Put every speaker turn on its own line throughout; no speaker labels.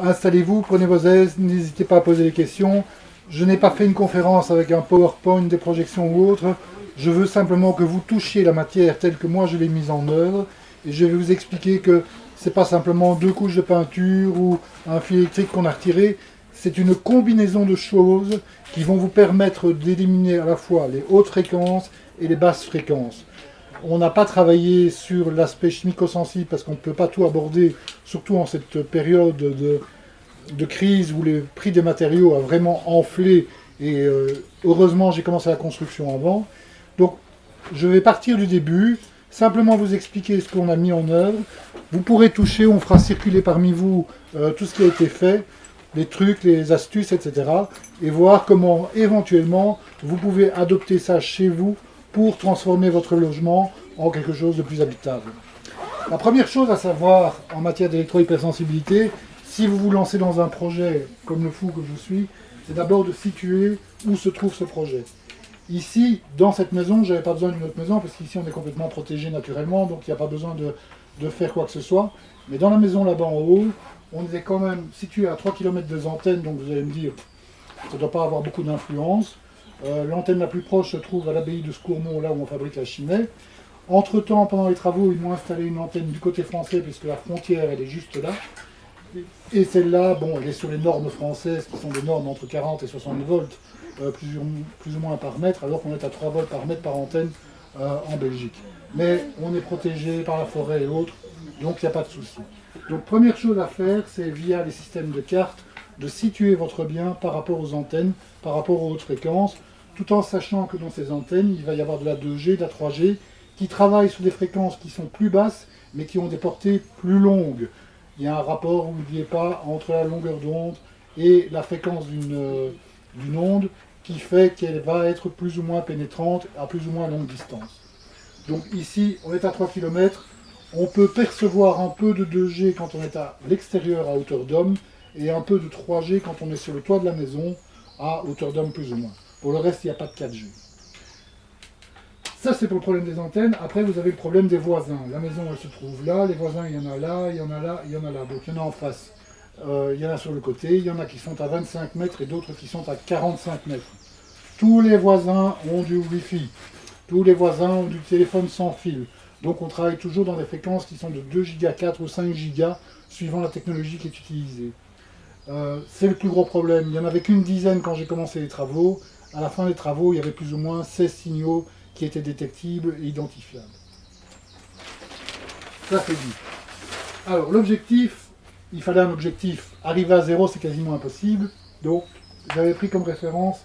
Installez-vous, prenez vos aises, n'hésitez pas à poser des questions. Je n'ai pas fait une conférence avec un PowerPoint, des projections ou autre. Je veux simplement que vous touchiez la matière telle que moi je l'ai mise en œuvre. Et je vais vous expliquer que ce n'est pas simplement 2 couches de peinture ou un fil électrique qu'on a retiré. C'est une combinaison de choses qui vont vous permettre d'éliminer à la fois les hautes fréquences et les basses fréquences. On n'a pas travaillé sur l'aspect chimico-sensible parce qu'on ne peut pas tout aborder, surtout en cette période de crise où le prix des matériaux a vraiment enflé. Et heureusement, j'ai commencé la construction avant. Donc, je vais partir du début, simplement vous expliquer ce qu'on a mis en œuvre. Vous pourrez toucher, on fera circuler parmi vous tout ce qui a été fait, les trucs, les astuces, etc. Et voir comment, éventuellement, vous pouvez adopter ça chez vous pour transformer votre logement en quelque chose de plus habitable. La première chose à savoir en matière d'électro-hypersensibilité, si vous vous lancez dans un projet comme le fou que je suis, c'est d'abord de situer où se trouve ce projet. Ici, dans cette maison, je n'avais pas besoin d'une autre maison, parce qu'ici on est complètement protégé naturellement, donc il n'y a pas besoin de faire quoi que ce soit. Mais dans la maison là-bas en haut, on était quand même situé à 3 km des antennes, donc vous allez me dire, ça ne doit pas avoir beaucoup d'influence. L'antenne la plus proche se trouve à l'abbaye de Scourmont, là où on fabrique la Chimay. Entre-temps, pendant les travaux, ils m'ont installé une antenne du côté français, puisque la frontière, elle est juste là. Et celle-là, bon, elle est sur les normes françaises, qui sont des normes entre 40 et 60 volts, plus ou moins par mètre, alors qu'on est à 3 volts par mètre par antenne en Belgique. Mais on est protégé par la forêt et autres, donc il n'y a pas de souci. Donc première chose à faire, c'est via les systèmes de cartes, de situer votre bien par rapport aux antennes, par rapport aux hautes fréquences, tout en sachant que dans ces antennes, il va y avoir de la 2G, de la 3G, qui travaillent sur des fréquences qui sont plus basses, mais qui ont des portées plus longues. Il y a un rapport, n'oubliez pas, entre la longueur d'onde et la fréquence d'une onde, qui fait qu'elle va être plus ou moins pénétrante à plus ou moins longue distance. Donc ici, on est à 3 km, on peut percevoir un peu de 2G quand on est à l'extérieur à hauteur d'homme, et un peu de 3G quand on est sur le toit de la maison à hauteur d'homme plus ou moins. Pour le reste, il n'y a pas de 4G. Ça, c'est pour le problème des antennes. Après, vous avez le problème des voisins. La maison, elle se trouve là, les voisins, il y en a là, il y en a là, il y en a là. Donc, il y en a en face, il y en a sur le côté, il y en a qui sont à 25 mètres et d'autres qui sont à 45 mètres. Tous les voisins ont du Wi-Fi. Tous les voisins ont du téléphone sans fil. Donc, on travaille toujours dans des fréquences qui sont de 2 Go 4 ou 5 Go, suivant la technologie qui est utilisée. C'est le plus gros problème. Il n'y en avait qu'une dizaine quand j'ai commencé les travaux. À la fin des travaux, il y avait plus ou moins 16 signaux qui étaient détectibles et identifiables. Ça c'est dit. Alors l'objectif, il fallait un objectif. Arriver à zéro, c'est quasiment impossible. Donc j'avais pris comme référence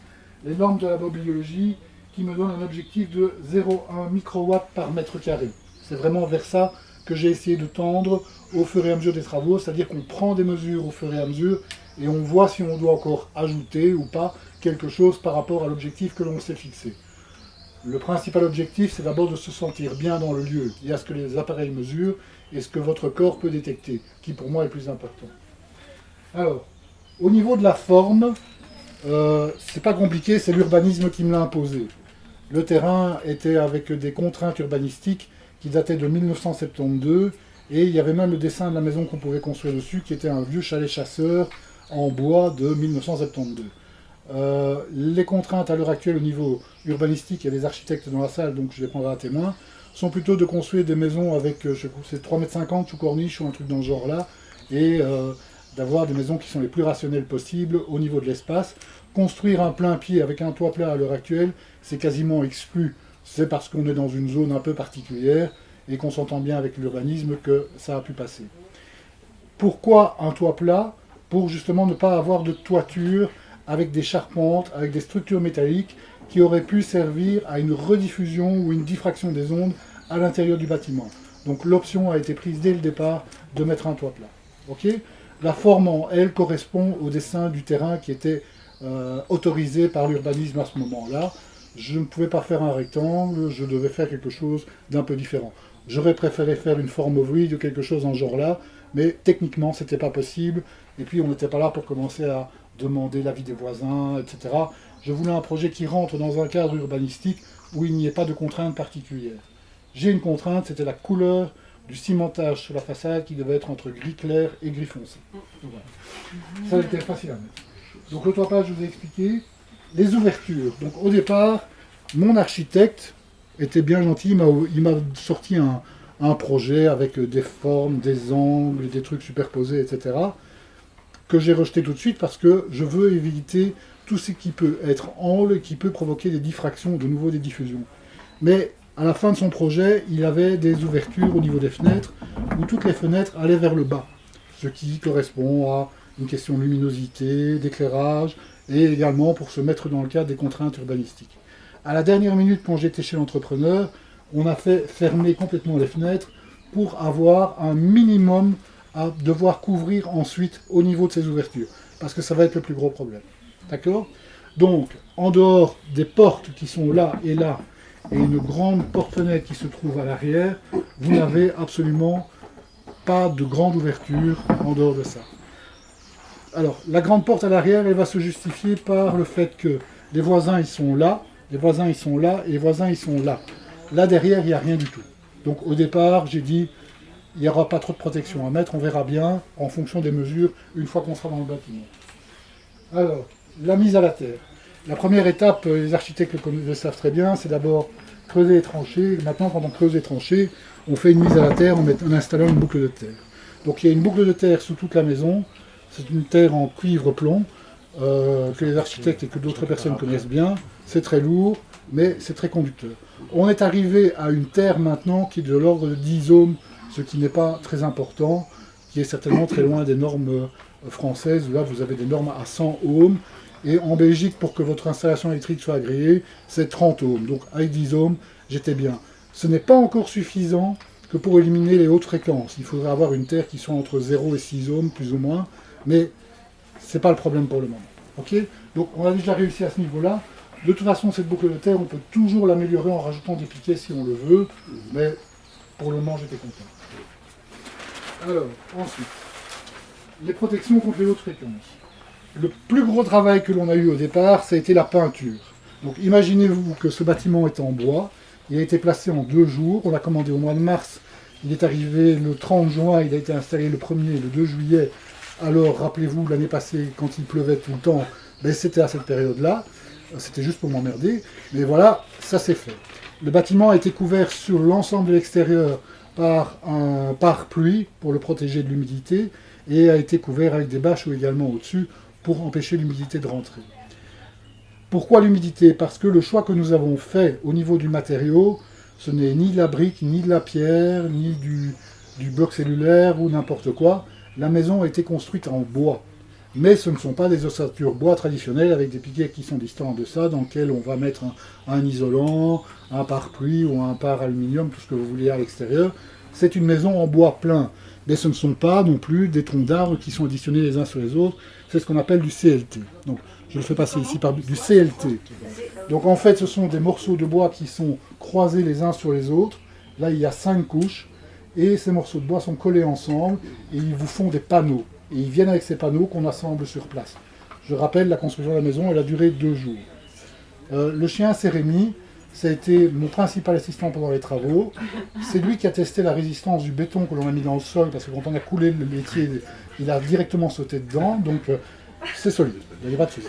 les normes de la mobiologie qui me donnent un objectif de 0,1 microwatt par mètre carré. C'est vraiment vers ça que j'ai essayé de tendre au fur et à mesure des travaux, c'est-à-dire qu'on prend des mesures au fur et à mesure et on voit si on doit encore ajouter ou pas quelque chose par rapport à l'objectif que l'on s'est fixé. Le principal objectif, c'est d'abord de se sentir bien dans le lieu. Il y a ce que les appareils mesurent et ce que votre corps peut détecter, qui pour moi est plus important. Alors, au niveau de la forme, c'est pas compliqué, c'est l'urbanisme qui me l'a imposé. Le terrain était avec des contraintes urbanistiques qui dataient de 1972, et il y avait même le dessin de la maison qu'on pouvait construire dessus, qui était un vieux chalet chasseur en bois de 1972. Les contraintes à l'heure actuelle au niveau urbanistique, il y a des architectes dans la salle, donc je les prendrai à témoin, sont plutôt de construire des maisons avec, je crois, c'est 3,50 m sous corniche ou un truc dans ce genre-là, et d'avoir des maisons qui sont les plus rationnelles possibles au niveau de l'espace. Construire un plein pied avec un toit plat à l'heure actuelle, c'est quasiment exclu. C'est parce qu'on est dans une zone un peu particulière et qu'on s'entend bien avec l'urbanisme que ça a pu passer. Pourquoi un toit plat? Pour justement ne pas avoir de toiture avec des charpentes, avec des structures métalliques qui auraient pu servir à une rediffusion ou une diffraction des ondes à l'intérieur du bâtiment. Donc l'option a été prise dès le départ de mettre un toit plat. Okay, la forme en L correspond au dessin du terrain qui était autorisé par l'urbanisme à ce moment-là. Je ne pouvais pas faire un rectangle, je devais faire quelque chose d'un peu différent. J'aurais préféré faire une forme ovoïde ou quelque chose en genre là, mais techniquement c'était pas possible, et puis on n'était pas là pour commencer à demander l'avis des voisins, etc. Je voulais un projet qui rentre dans un cadre urbanistique où il n'y ait pas de contraintes particulières. J'ai une contrainte, c'était la couleur du cimentage sur la façade qui devait être entre gris clair et gris foncé. Donc, voilà. Ça c'était facile à mettre. Donc le toit plat, je vous ai expliqué. Les ouvertures. Donc au départ, mon architecte était bien gentil, il m'a sorti un projet avec des formes, des angles, des trucs superposés, etc. que j'ai rejeté tout de suite parce que je veux éviter tout ce qui peut être angle et qui peut provoquer des diffractions, de nouveau des diffusions. Mais à la fin de son projet, il avait des ouvertures au niveau des fenêtres où toutes les fenêtres allaient vers le bas, ce qui correspond à une question de luminosité, d'éclairage et également pour se mettre dans le cadre des contraintes urbanistiques. À la dernière minute, quand j'étais chez l'entrepreneur, on a fait fermer complètement les fenêtres pour avoir un minimum à devoir couvrir ensuite au niveau de ces ouvertures, parce que ça va être le plus gros problème. D'accord ? Donc, en dehors des portes qui sont là, et une grande porte-fenêtre qui se trouve à l'arrière, vous n'avez absolument pas de grande ouverture en dehors de ça. Alors, la grande porte à l'arrière, elle va se justifier par le fait que les voisins, ils sont là, les voisins, ils sont là, et les voisins, ils sont là. Là, derrière, il n'y a rien du tout. Donc, au départ, j'ai dit, il n'y aura pas trop de protection à mettre, on verra bien en fonction des mesures une fois qu'on sera dans le bâtiment. Alors, la mise à la terre. La première étape, les architectes le savent très bien, c'est d'abord creuser les tranchées. Maintenant, quand on creuse les tranchées, on fait une mise à la terre en installant une boucle de terre. Donc il y a une boucle de terre sous toute la maison. C'est une terre en cuivre-plomb que les architectes et que d'autres personnes connaissent bien. C'est très lourd, mais c'est très conducteur. On est arrivé à une terre maintenant qui est de l'ordre de 10 ohms, ce qui n'est pas très important, qui est certainement très loin des normes françaises, où là vous avez des normes à 100 ohms. Et en Belgique, pour que votre installation électrique soit agréée, c'est 30 ohms. Donc avec 10 ohms, j'étais bien. Ce n'est pas encore suffisant que pour éliminer les hautes fréquences. Il faudrait avoir une terre qui soit entre 0 et 6 ohms, plus ou moins. Mais ce n'est pas le problème pour le moment. Okay, donc on a déjà réussi à ce niveau-là. De toute façon, cette boucle de terre, on peut toujours l'améliorer en rajoutant des piquets si on le veut. Mais pour le moment, j'étais content. Alors, ensuite, les protections contre les hautes fréquences. Le plus gros travail que l'on a eu au départ, ça a été la peinture. Donc imaginez-vous que ce bâtiment est en bois, il a été placé en 2 jours, on l'a commandé au mois de mars, il est arrivé le 30 juin, il a été installé le 1er et le 2 juillet. Alors rappelez-vous, l'année passée, quand il pleuvait tout le temps, ben, c'était à cette période-là, c'était juste pour m'emmerder, mais voilà, ça c'est fait. Le bâtiment a été couvert sur l'ensemble de l'extérieur par un pare-pluie pour le protéger de l'humidité, et a été couvert avec des bâches également au-dessus, pour empêcher l'humidité de rentrer. Pourquoi l'humidité ? Parce que le choix que nous avons fait au niveau du matériau, ce n'est ni de la brique, ni de la pierre, ni du bloc cellulaire ou n'importe quoi. La maison a été construite en bois. Mais ce ne sont pas des ossatures bois traditionnelles avec des piquets qui sont distants de ça, dans lesquels on va mettre un isolant, un pare-pluie ou un pare-aluminium, tout ce que vous voulez à l'extérieur. C'est une maison en bois plein. Mais ce ne sont pas non plus des troncs d'arbres qui sont additionnés les uns sur les autres. C'est ce qu'on appelle du CLT. Donc, je le fais passer ici par du CLT. Donc en fait, ce sont des morceaux de bois qui sont croisés les uns sur les autres. Là, il y a 5 couches. Et ces morceaux de bois sont collés ensemble et ils vous font des panneaux. Et ils viennent avec ces panneaux qu'on assemble sur place. Je rappelle, la construction de la maison, elle a duré 2 jours. Le chien, c'est Rémi. Ça a été mon principal assistant pendant les travaux. C'est lui qui a testé la résistance du béton que l'on a mis dans le sol, parce que quand on a coulé le métier, il a directement sauté dedans, donc c'est solide, il n'y a pas de souci.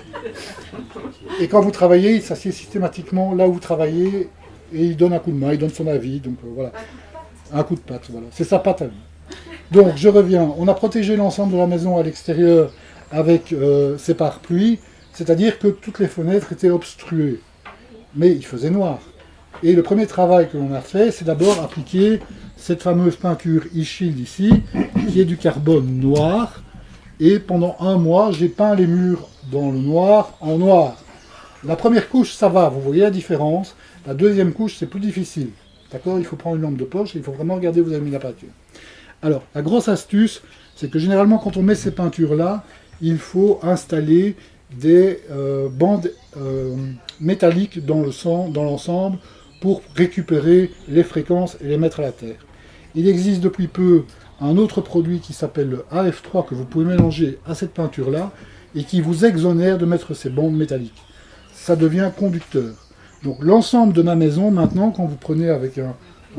Et quand vous travaillez, il s'assied systématiquement là où vous travaillez, et il donne un coup de main, il donne son avis, donc voilà. Un coup de patte, voilà. C'est sa patte à lui. Donc je reviens, on a protégé l'ensemble de la maison à l'extérieur avec ces pare-pluies, c'est-à-dire que toutes les fenêtres étaient obstruées. Mais il faisait noir. Et le premier travail que l'on a fait, c'est d'abord appliquer cette fameuse peinture e-shield ici, qui est du carbone noir. Et pendant 1 mois, j'ai peint les murs dans le noir en noir. La première couche, ça va, vous voyez la différence. La deuxième couche, c'est plus difficile. D'accord ? Il faut prendre une lampe de poche et il faut vraiment regarder où vous avez mis la peinture. Alors, la grosse astuce, c'est que généralement, quand on met ces peintures-là, il faut installer des bandes métalliques dans l'ensemble pour récupérer les fréquences et les mettre à la terre. Il existe depuis peu un autre produit qui s'appelle le AF3 que vous pouvez mélanger à cette peinture-là et qui vous exonère de mettre ces bandes métalliques. Ça devient conducteur. Donc l'ensemble de ma maison, maintenant, quand vous prenez avec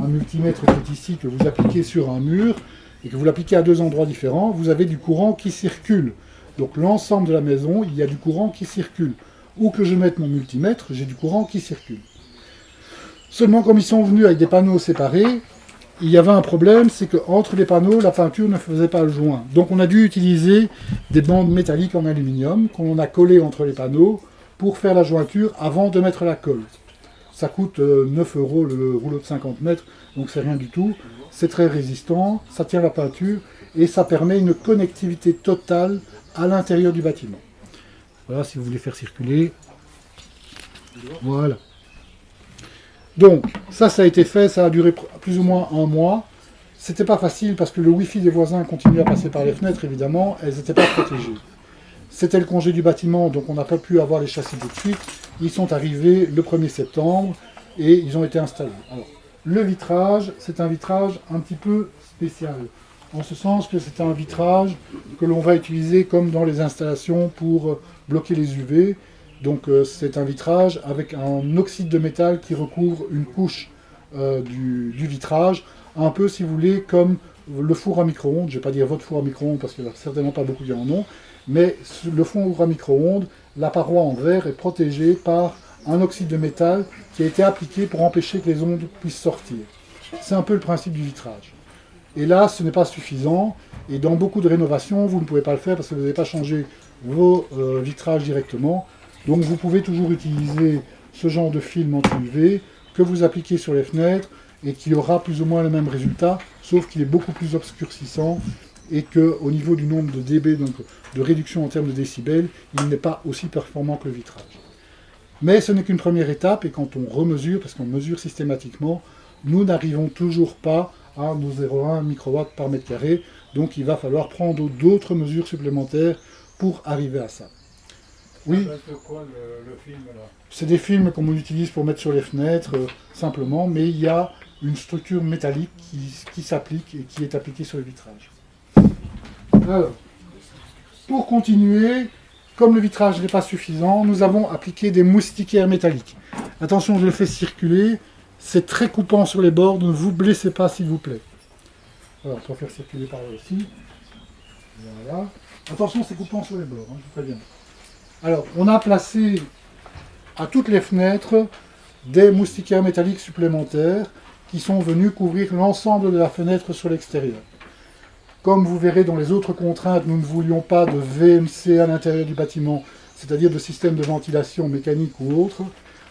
un multimètre qui est ici, que vous appliquez sur un mur, et que vous l'appliquez à deux endroits différents, vous avez du courant qui circule. Donc l'ensemble de la maison, il y a du courant qui circule. Où que je mette mon multimètre, j'ai du courant qui circule. Seulement, comme ils sont venus avec des panneaux séparés, il y avait un problème, c'est qu'entre les panneaux, la peinture ne faisait pas le joint. Donc on a dû utiliser des bandes métalliques en aluminium qu'on a collées entre les panneaux pour faire la jointure avant de mettre la colle. Ça coûte 9 € le rouleau de 50 mètres, donc c'est rien du tout. C'est très résistant, ça tient la peinture et ça permet une connectivité totale à l'intérieur du bâtiment. Voilà, si vous voulez faire circuler. Voilà. Donc, ça a été fait, ça a duré plus ou moins un mois. C'était pas facile parce que le Wi-Fi des voisins continuait à passer par les fenêtres, évidemment, elles n'étaient pas protégées. C'était le congé du bâtiment, donc on n'a pas pu avoir les châssis tout de suite. Ils sont arrivés le 1er septembre et ils ont été installés. Alors, le vitrage, c'est un vitrage un petit peu spécial, en ce sens que c'est un vitrage que l'on va utiliser comme dans les installations pour bloquer les UV. Donc c'est un vitrage avec un oxyde de métal qui recouvre une couche du vitrage, un peu si vous voulez comme le four à micro-ondes, je ne vais pas dire votre four à micro-ondes parce qu'il n'y a certainement pas beaucoup qui en ont, mais le four à micro-ondes, la paroi en verre est protégée par un oxyde de métal qui a été appliqué pour empêcher que les ondes puissent sortir. C'est un peu le principe du vitrage. Et là, ce n'est pas suffisant, et dans beaucoup de rénovations, vous ne pouvez pas le faire parce que vous n'avez pas changé vos vitrages directement. Donc vous pouvez toujours utiliser ce genre de film anti-UV que vous appliquez sur les fenêtres et qui aura plus ou moins le même résultat, sauf qu'il est beaucoup plus obscurcissant et qu'au niveau du nombre de dB, donc de réduction en termes de décibels, il n'est pas aussi performant que le vitrage. Mais ce n'est qu'une première étape et quand on remesure, parce qu'on mesure systématiquement, nous n'arrivons toujours pas à nos 0,1 microwatts par mètre carré, donc il va falloir prendre d'autres mesures supplémentaires pour arriver à ça. Oui.
C'est quoi le film là?
C'est des films qu'on utilise pour mettre sur les fenêtres, simplement, mais il y a une structure métallique qui s'applique et qui est appliquée sur le vitrage. Alors, pour continuer, comme le vitrage n'est pas suffisant, nous avons appliqué des moustiquaires métalliques. Attention, je le fais circuler, c'est très coupant sur les bords, ne vous blessez pas s'il vous plaît. Alors, on va faire circuler par là aussi. Voilà. Attention, c'est coupant sur les bords, je vous préviens. Alors, on a placé à toutes les fenêtres des moustiquaires métalliques supplémentaires qui sont venus couvrir l'ensemble de la fenêtre sur l'extérieur. Comme vous verrez dans les autres contraintes, nous ne voulions pas de VMC à l'intérieur du bâtiment, c'est-à-dire de système de ventilation mécanique ou autre.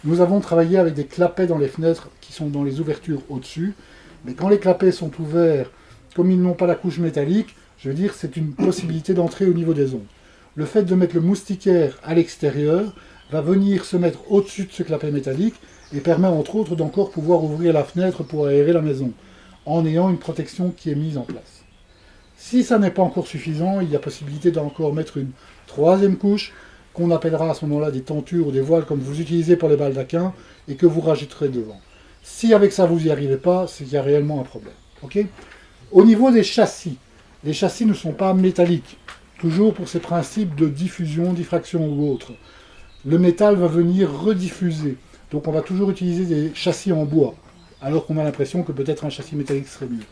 Nous avons travaillé avec des clapets dans les fenêtres qui sont dans les ouvertures au-dessus. Mais quand les clapets sont ouverts, comme ils n'ont pas la couche métallique, je veux dire, c'est une possibilité d'entrer au niveau des ondes. Le fait de mettre le moustiquaire à l'extérieur va venir se mettre au-dessus de ce clapet métallique et permet entre autres d'encore pouvoir ouvrir la fenêtre pour aérer la maison, en ayant une protection qui est mise en place. Si ça n'est pas encore suffisant, il y a possibilité d'encore mettre une troisième couche, qu'on appellera à ce moment-là des tentures ou des voiles comme vous utilisez pour les baldaquins, et que vous rajouterez devant. Si avec ça vous n'y arrivez pas, c'est qu'il y a réellement un problème. Okay. Au niveau des châssis, les châssis ne sont pas métalliques. Toujours pour ces principes de diffusion, diffraction ou autre. Le métal va venir rediffuser. Donc on va toujours utiliser des châssis en bois, alors qu'on a l'impression que peut-être un châssis métallique serait mieux.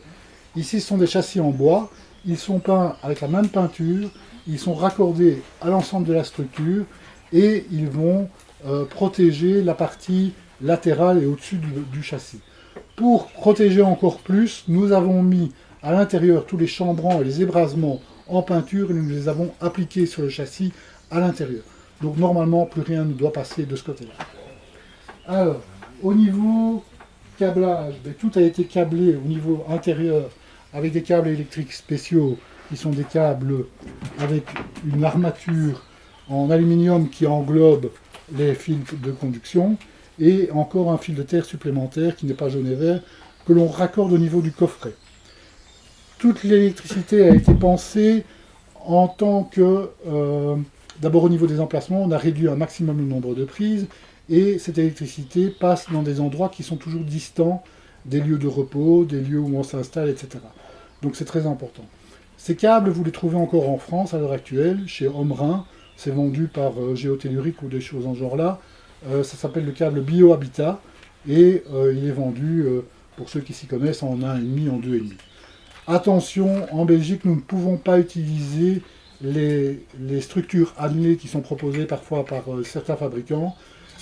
Ici, ce sont des châssis en bois. Ils sont peints avec la même peinture. Ils sont raccordés à l'ensemble de la structure et ils vont protéger la partie latérale et au-dessus du châssis. Pour protéger encore plus, nous avons mis à l'intérieur tous les chambrants et les ébrasements en peinture et nous les avons appliqués sur le châssis à l'intérieur. Donc normalement, plus rien ne doit passer de ce côté-là. Alors, au niveau câblage, tout a été câblé au niveau intérieur avec des câbles électriques spéciaux qui sont des câbles avec une armature en aluminium qui englobe les fils de conduction et encore un fil de terre supplémentaire qui n'est pas jaune et vert que l'on raccorde au niveau du coffret. Toute l'électricité a été pensée en tant que, d'abord au niveau des emplacements, on a réduit un maximum le nombre de prises, et cette électricité passe dans des endroits qui sont toujours distants des lieux de repos, des lieux où on s'installe, etc. Donc c'est très important. Ces câbles, vous les trouvez encore en France à l'heure actuelle, chez Omrin, c'est vendu par Géotellurique ou des choses en genre là. Ça s'appelle le câble BioHabitat, et il est vendu Pour ceux qui s'y connaissent, en 1,5, en 2,5. Attention, en Belgique, nous ne pouvons pas utiliser les structures annelées qui sont proposées parfois par certains fabricants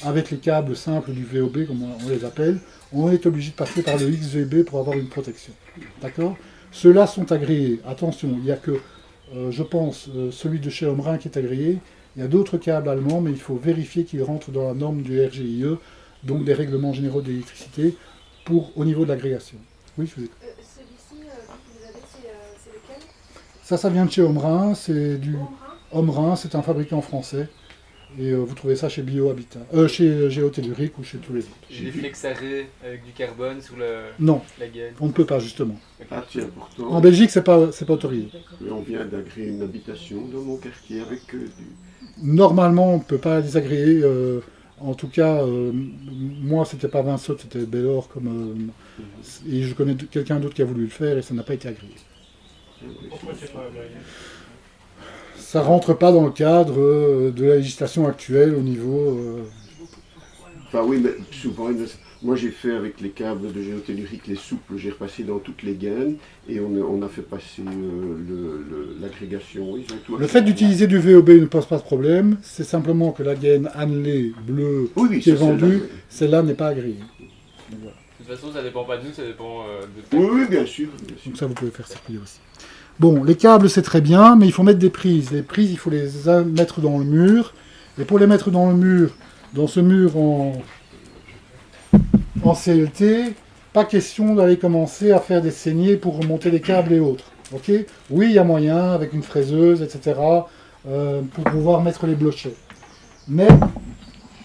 avec les câbles simples du VOB, comme on les appelle. On est obligé de passer par le XVB pour avoir une protection. D'accord ? Ceux-là sont agréés. Attention, il n'y a que, je pense, celui de chez Omrin qui est agréé. Il y a d'autres câbles allemands, mais il faut vérifier qu'ils rentrent dans la norme du RGIE, donc des règlements généraux d'électricité, au niveau de l'agrégation. Oui, je vous écoute.
Celui-ci que vous avez, c'est lequel?
Ça vient de chez Omrin, c'est du Omrin, c'est un fabricant français. Et vous trouvez ça chez Bio Habitat, chez Géotellurique ou chez tous les autres.
J'ai des flexarés avec du carbone sur
Non,
la gaine.
on ne peut pas justement.
Ah tiens, pourtant,
En Belgique, c'est pas autorisé.
mais on vient d'agréer une habitation dans mon quartier avec du...
Normalement, on ne peut pas les agréer. En tout cas, moi, c'était pas Vincent, c'était Bellor. Et je connais quelqu'un d'autre qui a voulu le faire et ça n'a pas été agréé.
Pourquoi c'est pas agréé?
Ça rentre pas dans le cadre de la législation actuelle au niveau...
Enfin oui, mais souvent, moi j'ai fait avec les câbles de géotellurique, les souples, j'ai repassé dans toutes les gaines et on a fait passer l'agrégation.
Le fait d'utiliser du VOB ne pose pas de problème, c'est simplement que la gaine annelée bleue qui est vendue, celle-là n'est pas agréée. Donc, voilà.
De toute façon, ça dépend pas de nous, ça dépend de...
Oui, bien sûr.
Donc ça, vous pouvez faire circuler aussi. Bon, les câbles, c'est très bien, mais il faut mettre des prises. Les prises, il faut les mettre dans le mur. Et pour les mettre dans le mur, dans ce mur en CLT, pas question d'aller commencer à faire des saignées pour remonter les câbles et autres. Ok ? Oui, il y a moyen, avec une fraiseuse, etc., pour pouvoir mettre les blochets. Mais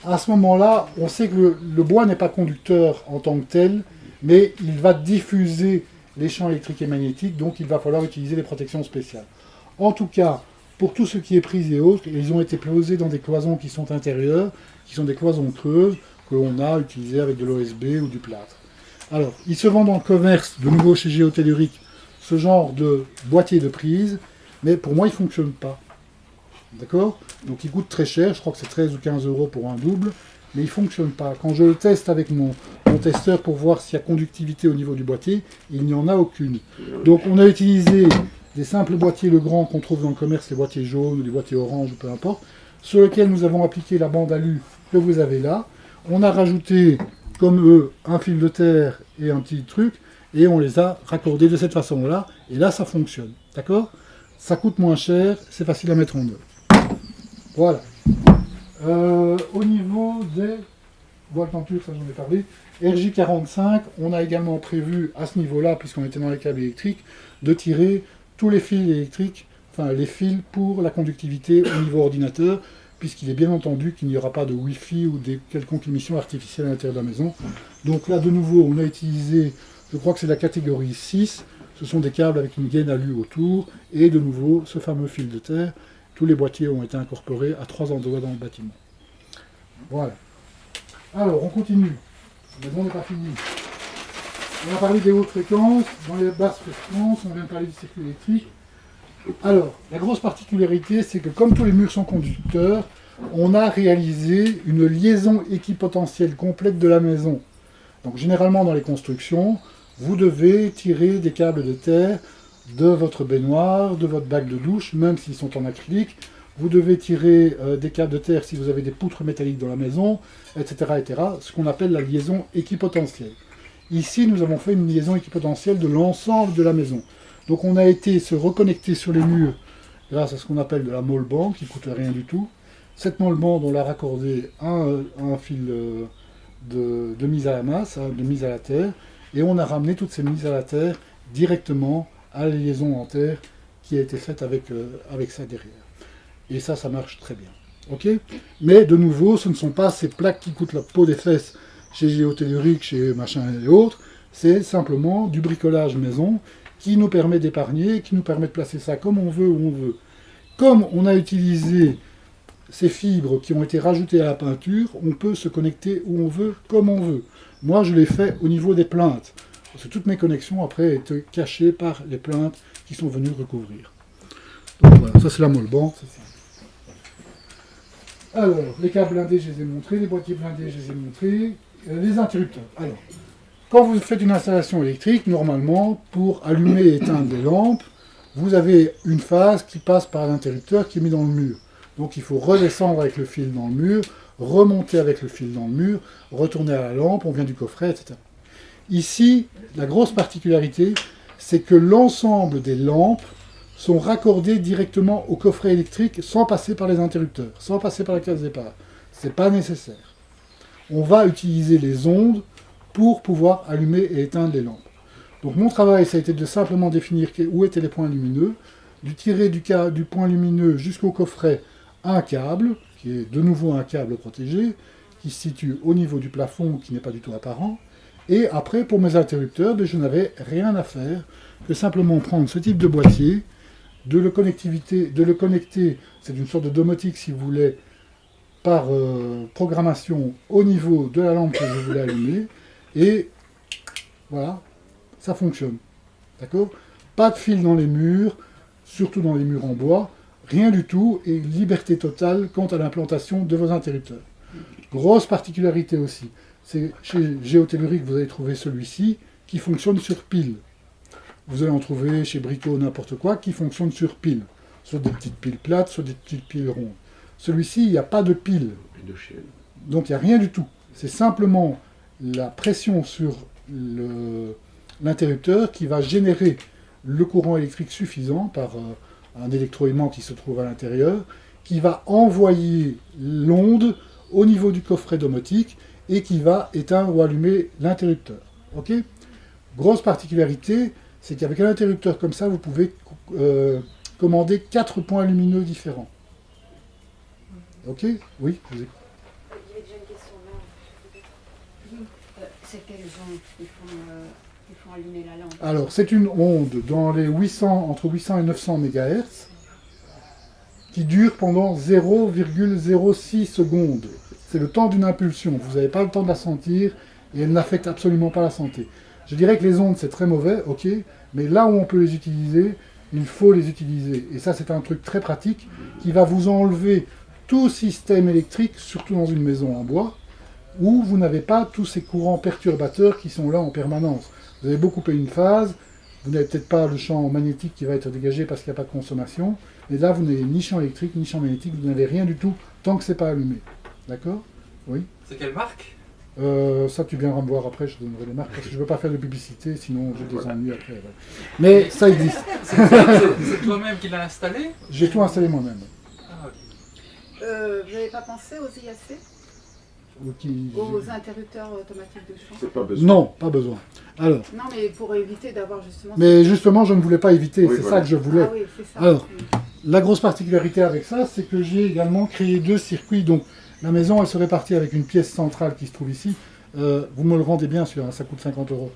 à ce moment-là, on sait que le bois n'est pas conducteur en tant que tel, mais il va diffuser les champs électriques et magnétiques, donc il va falloir utiliser des protections spéciales. En tout cas, pour tout ce qui est prise et autres, ils ont été posés dans des cloisons qui sont intérieures, qui sont des cloisons creuses, que l'on a utilisées avec de l'OSB ou du plâtre. Alors, il se vend dans le commerce, de nouveau chez Géotellurique, ce genre de boîtier de prise, mais pour moi, il ne fonctionne pas. D'accord ? Donc il coûte très cher, je crois que c'est 13 ou 15 euros pour un double, mais il ne fonctionne pas. Quand je le teste avec mon testeur pour voir s'il y a conductivité au niveau du boîtier, il n'y en a aucune. Donc on a utilisé des simples boîtiers Legrand qu'on trouve dans le commerce, les boîtiers jaunes ou les boîtiers orange, peu importe, sur lesquels nous avons appliqué la bande alu que vous avez là. On a rajouté, comme eux, un fil de terre et un petit truc, et on les a raccordés de cette façon-là, et là ça fonctionne. D'accord ? Ça coûte moins cher, c'est facile à mettre en œuvre. Voilà. Au niveau des boîtes tentures, ça j'en ai parlé, RJ45, on a également prévu à ce niveau-là, puisqu'on était dans les câbles électriques, de tirer tous les fils électriques, enfin les fils pour la conductivité au niveau ordinateur, puisqu'il est bien entendu qu'il n'y aura pas de Wi-Fi ou des quelconques émissions artificielles à l'intérieur de la maison. Donc là, de nouveau, on a utilisé, je crois que c'est la catégorie 6, ce sont des câbles avec une gaine alu autour, et de nouveau, ce fameux fil de terre. Tous les boîtiers ont été incorporés à 3 endroits dans le bâtiment. Voilà. Alors, on continue. Mais on n'est pas fini. On a parlé des hautes fréquences. Dans les basses fréquences, on vient de parler du circuit électrique. Alors, la grosse particularité, c'est que comme tous les murs sont conducteurs, on a réalisé une liaison équipotentielle complète de la maison. Donc, généralement, dans les constructions, vous devez tirer des câbles de terre de votre baignoire, de votre bac de douche, même s'ils sont en acrylique. Vous devez tirer des câbles de terre si vous avez des poutres métalliques dans la maison, etc., etc. Ce qu'on appelle la liaison équipotentielle. Ici, nous avons fait une liaison équipotentielle de l'ensemble de la maison. Donc on a été se reconnecter sur les murs grâce à ce qu'on appelle de la mollband, qui ne coûte rien du tout. Cette mollband, on l'a raccordée à un fil de mise à la masse, de mise à la terre, et on a ramené toutes ces mises à la terre directement à la liaison en terre qui a été faite avec ça derrière. Et ça marche très bien. Ok ? Mais de nouveau, ce ne sont pas ces plaques qui coûtent la peau des fesses chez Géotellurique, chez machin et autres. C'est simplement du bricolage maison qui nous permet d'épargner, qui nous permet de placer ça comme on veut, où on veut. Comme on a utilisé ces fibres qui ont été rajoutées à la peinture, on peut se connecter où on veut, comme on veut. Moi, je l'ai fait au niveau des plaintes. Parce que toutes mes connexions, après, étaient cachées par les plaintes qui sont venues recouvrir. Donc voilà, ça c'est la mollband. Alors, les câbles blindés, je les ai montrés. Les boîtiers blindés, je les ai montrés. Les interrupteurs. Alors, Quand vous faites une installation électrique, normalement, pour allumer et éteindre les lampes, vous avez une phase qui passe par l'interrupteur qui est mis dans le mur. Donc il faut redescendre avec le fil dans le mur, remonter avec le fil dans le mur, retourner à la lampe, on vient du coffret, etc. Ici, la grosse particularité, c'est que l'ensemble des lampes sont raccordées directement au coffret électrique sans passer par les interrupteurs, sans passer par la case départ. Ce n'est pas nécessaire. On va utiliser les ondes pour pouvoir allumer et éteindre les lampes. Donc mon travail, ça a été de simplement définir où étaient les points lumineux, de tirer du point lumineux jusqu'au coffret un câble, qui est de nouveau un câble protégé, qui se situe au niveau du plafond, qui n'est pas du tout apparent. Et après, pour mes interrupteurs, je n'avais rien à faire que simplement prendre ce type de boîtier, de le connecter, c'est une sorte de domotique si vous voulez, par programmation au niveau de la lampe que je voulais allumer, et voilà, ça fonctionne. D'accord ? Pas de fil dans les murs, surtout dans les murs en bois, rien du tout, et liberté totale quant à l'implantation de vos interrupteurs. Grosse particularité aussi, c'est chez Géotellurique, vous allez trouver celui-ci qui fonctionne sur pile. Vous allez en trouver chez Brico n'importe quoi qui fonctionne sur pile, soit des petites piles plates, soit des petites piles rondes. Celui-ci, il n'y a pas de pile, donc il n'y a rien du tout. C'est simplement la pression sur l'interrupteur qui va générer le courant électrique suffisant par un électroaimant qui se trouve à l'intérieur, qui va envoyer l'onde au niveau du coffret domotique et qui va éteindre ou allumer l'interrupteur. Ok ? Grosse particularité, c'est qu'avec un interrupteur comme ça, vous pouvez commander 4 points lumineux différents. Ok ? Oui, je vous écoute.
Il y avait déjà une question là.
C'est quelles ondes qui font allumer la lampe?
Alors, c'est une onde dans les entre 800 et 900 MHz qui dure pendant 0,06 secondes. C'est le temps d'une impulsion. Vous n'avez pas le temps de la sentir et elle n'affecte absolument pas la santé. Je dirais que les ondes, c'est très mauvais, ok, mais là où on peut les utiliser, il faut les utiliser. Et ça, c'est un truc très pratique qui va vous enlever tout système électrique, surtout dans une maison en bois, où vous n'avez pas tous ces courants perturbateurs qui sont là en permanence. Vous avez beau couper une phase, vous n'avez peut-être pas le champ magnétique qui va être dégagé parce qu'il n'y a pas de consommation, et là, vous n'avez ni champ électrique, ni champ magnétique, vous n'avez rien du tout tant que ce n'est pas allumé. D'accord ? Oui ?
C'est quelle marque?
Ça, tu viendras me voir après, je te donnerai les marques, parce que je ne veux pas faire de publicité, sinon j'ai des ennuis après. Ouais. Mais ça existe.
C'est toi-même qui l'as installé?
J'ai tout installé moi-même.
Ah, ok.
Vous n'avez pas pensé aux IAC? Aux interrupteurs automatiques de champ?
C'est pas besoin.
Non, pas besoin. Alors,
Non, mais pour éviter d'avoir justement...
mais justement, je ne voulais pas éviter,
Oui,
c'est
voilà.
ça que je voulais.
Ah oui, c'est ça.
Alors, la grosse particularité avec ça, c'est que j'ai également créé 2 circuits. Donc, la maison, elle se répartit avec une pièce centrale qui se trouve ici. Vous me le rendez bien, celui-là, ça coûte 50 €.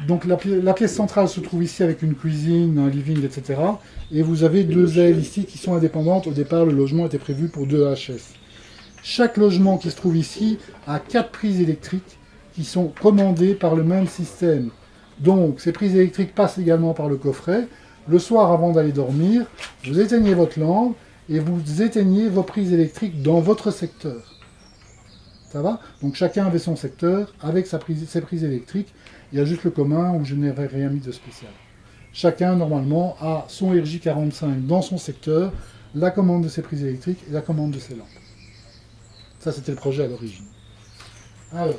Donc, la pièce centrale se trouve ici avec une cuisine, un living, etc. Et vous avez 2 ailes ici qui sont indépendantes. Au départ, le logement était prévu pour 2 HS. Chaque logement qui se trouve ici a 4 prises électriques qui sont commandées par le même système. Donc, ces prises électriques passent également par le coffret. Le soir, avant d'aller dormir, vous éteignez votre lampe et vous éteignez vos prises électriques dans votre secteur. Ça va ? Donc, chacun avait son secteur avec ses prises électriques. Il y a juste le commun où je n'avais rien mis de spécial. Chacun, normalement, a son RJ45 dans son secteur, la commande de ses prises électriques et la commande de ses lampes. Ça, c'était le projet à l'origine. Alors,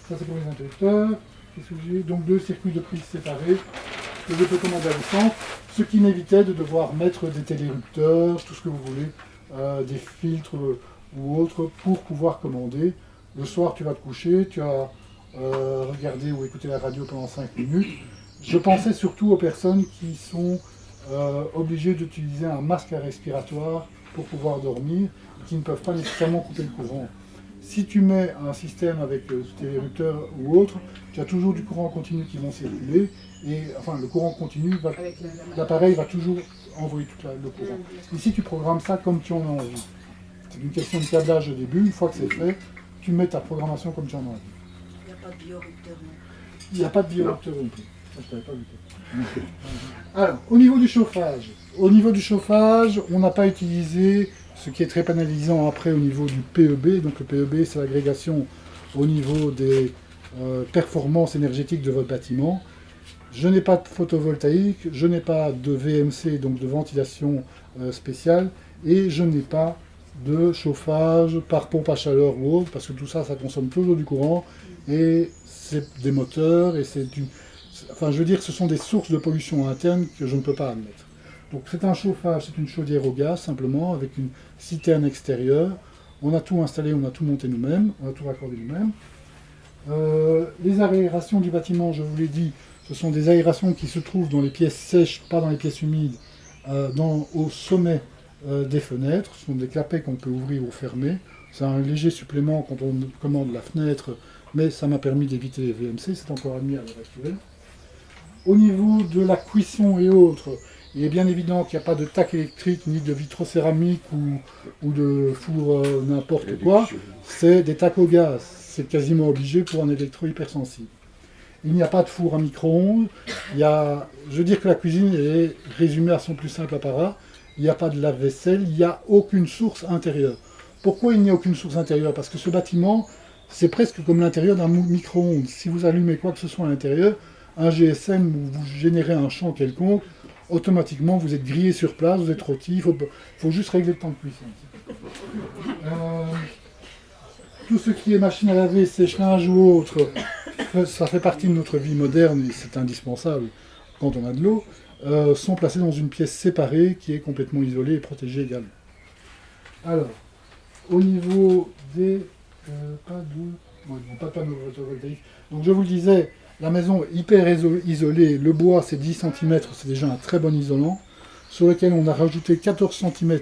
ça c'est pour les interrupteurs. Qu'est-ce que j'ai ? Donc 2 circuits de prise séparés que je peux commander à distance, ce qui m'évitait de devoir mettre des télérupteurs, tout ce que vous voulez, des filtres ou autres pour pouvoir commander. Le soir, tu vas te coucher, tu as regardé ou écouté la radio pendant 5 minutes. Je pensais surtout aux personnes qui sont obligées d'utiliser un masque respiratoire pour pouvoir dormir, qui ne peuvent pas nécessairement couper le courant. Si tu mets un système avec télérupteur ou autre, tu as toujours du courant continu qui vont circuler, et enfin le courant continu, l'appareil va toujours envoyer tout le courant. Ici tu programmes ça comme tu en as envie. C'est une question de câblage au début, une fois que c'est fait, tu mets ta programmation comme tu en as envie.
Il n'y a pas de biorupteur non plus.
Il n'y a pas de biorupteur non plus. Ça, je t'avais pas vu. Alors, au niveau du chauffage, on n'a pas utilisé ce qui est très pénalisant après au niveau du PEB. Donc le PEB, c'est l'agrégation au niveau des performances énergétiques de votre bâtiment. Je n'ai pas de photovoltaïque, je n'ai pas de VMC, donc de ventilation spéciale, et je n'ai pas de chauffage par pompe à chaleur ou autre, parce que tout ça, ça consomme toujours du courant, et c'est des moteurs, et enfin, je veux dire, ce sont des sources de pollution interne que je ne peux pas admettre. Donc c'est un chauffage, c'est une chaudière au gaz, simplement, avec une citerne extérieure. On a tout installé, on a tout monté nous-mêmes, on a tout raccordé nous-mêmes. Les aérations du bâtiment, je vous l'ai dit, ce sont des aérations qui se trouvent dans les pièces sèches, pas dans les pièces humides, au sommet des fenêtres. Ce sont des clapets qu'on peut ouvrir ou fermer. C'est un léger supplément quand on commande la fenêtre, mais ça m'a permis d'éviter les VMC, c'est encore admis à l'heure actuelle. Au niveau de la cuisson et autres, il est bien évident qu'il n'y a pas de tac électrique, ni de vitrocéramique ou de four n'importe quoi. C'est des tacs au gaz. C'est quasiment obligé pour un électro-hypersensible. Il n'y a pas de four à micro-ondes. Je veux dire que la cuisine est résumée à son plus simple apparat. Il n'y a pas de lave-vaisselle, il n'y a aucune source intérieure. Pourquoi il n'y a aucune source intérieure? Parce que ce bâtiment, c'est presque comme l'intérieur d'un micro-ondes. Si vous allumez quoi que ce soit à l'intérieur, un GSM ou vous générez un champ quelconque, automatiquement vous êtes grillé sur place, vous êtes rôti, il faut juste régler le temps de cuisson. Tout ce qui est machine à laver, sèche-linge ou autre, ça fait partie de notre vie moderne et c'est indispensable quand on a de l'eau, sont placés dans une pièce séparée qui est complètement isolée et protégée également. Alors, au niveau des... pas de panneaux photovoltaïques. Donc je vous le disais, la maison est hyper isolée, le bois c'est 10 cm, c'est déjà un très bon isolant, sur lequel on a rajouté 14 cm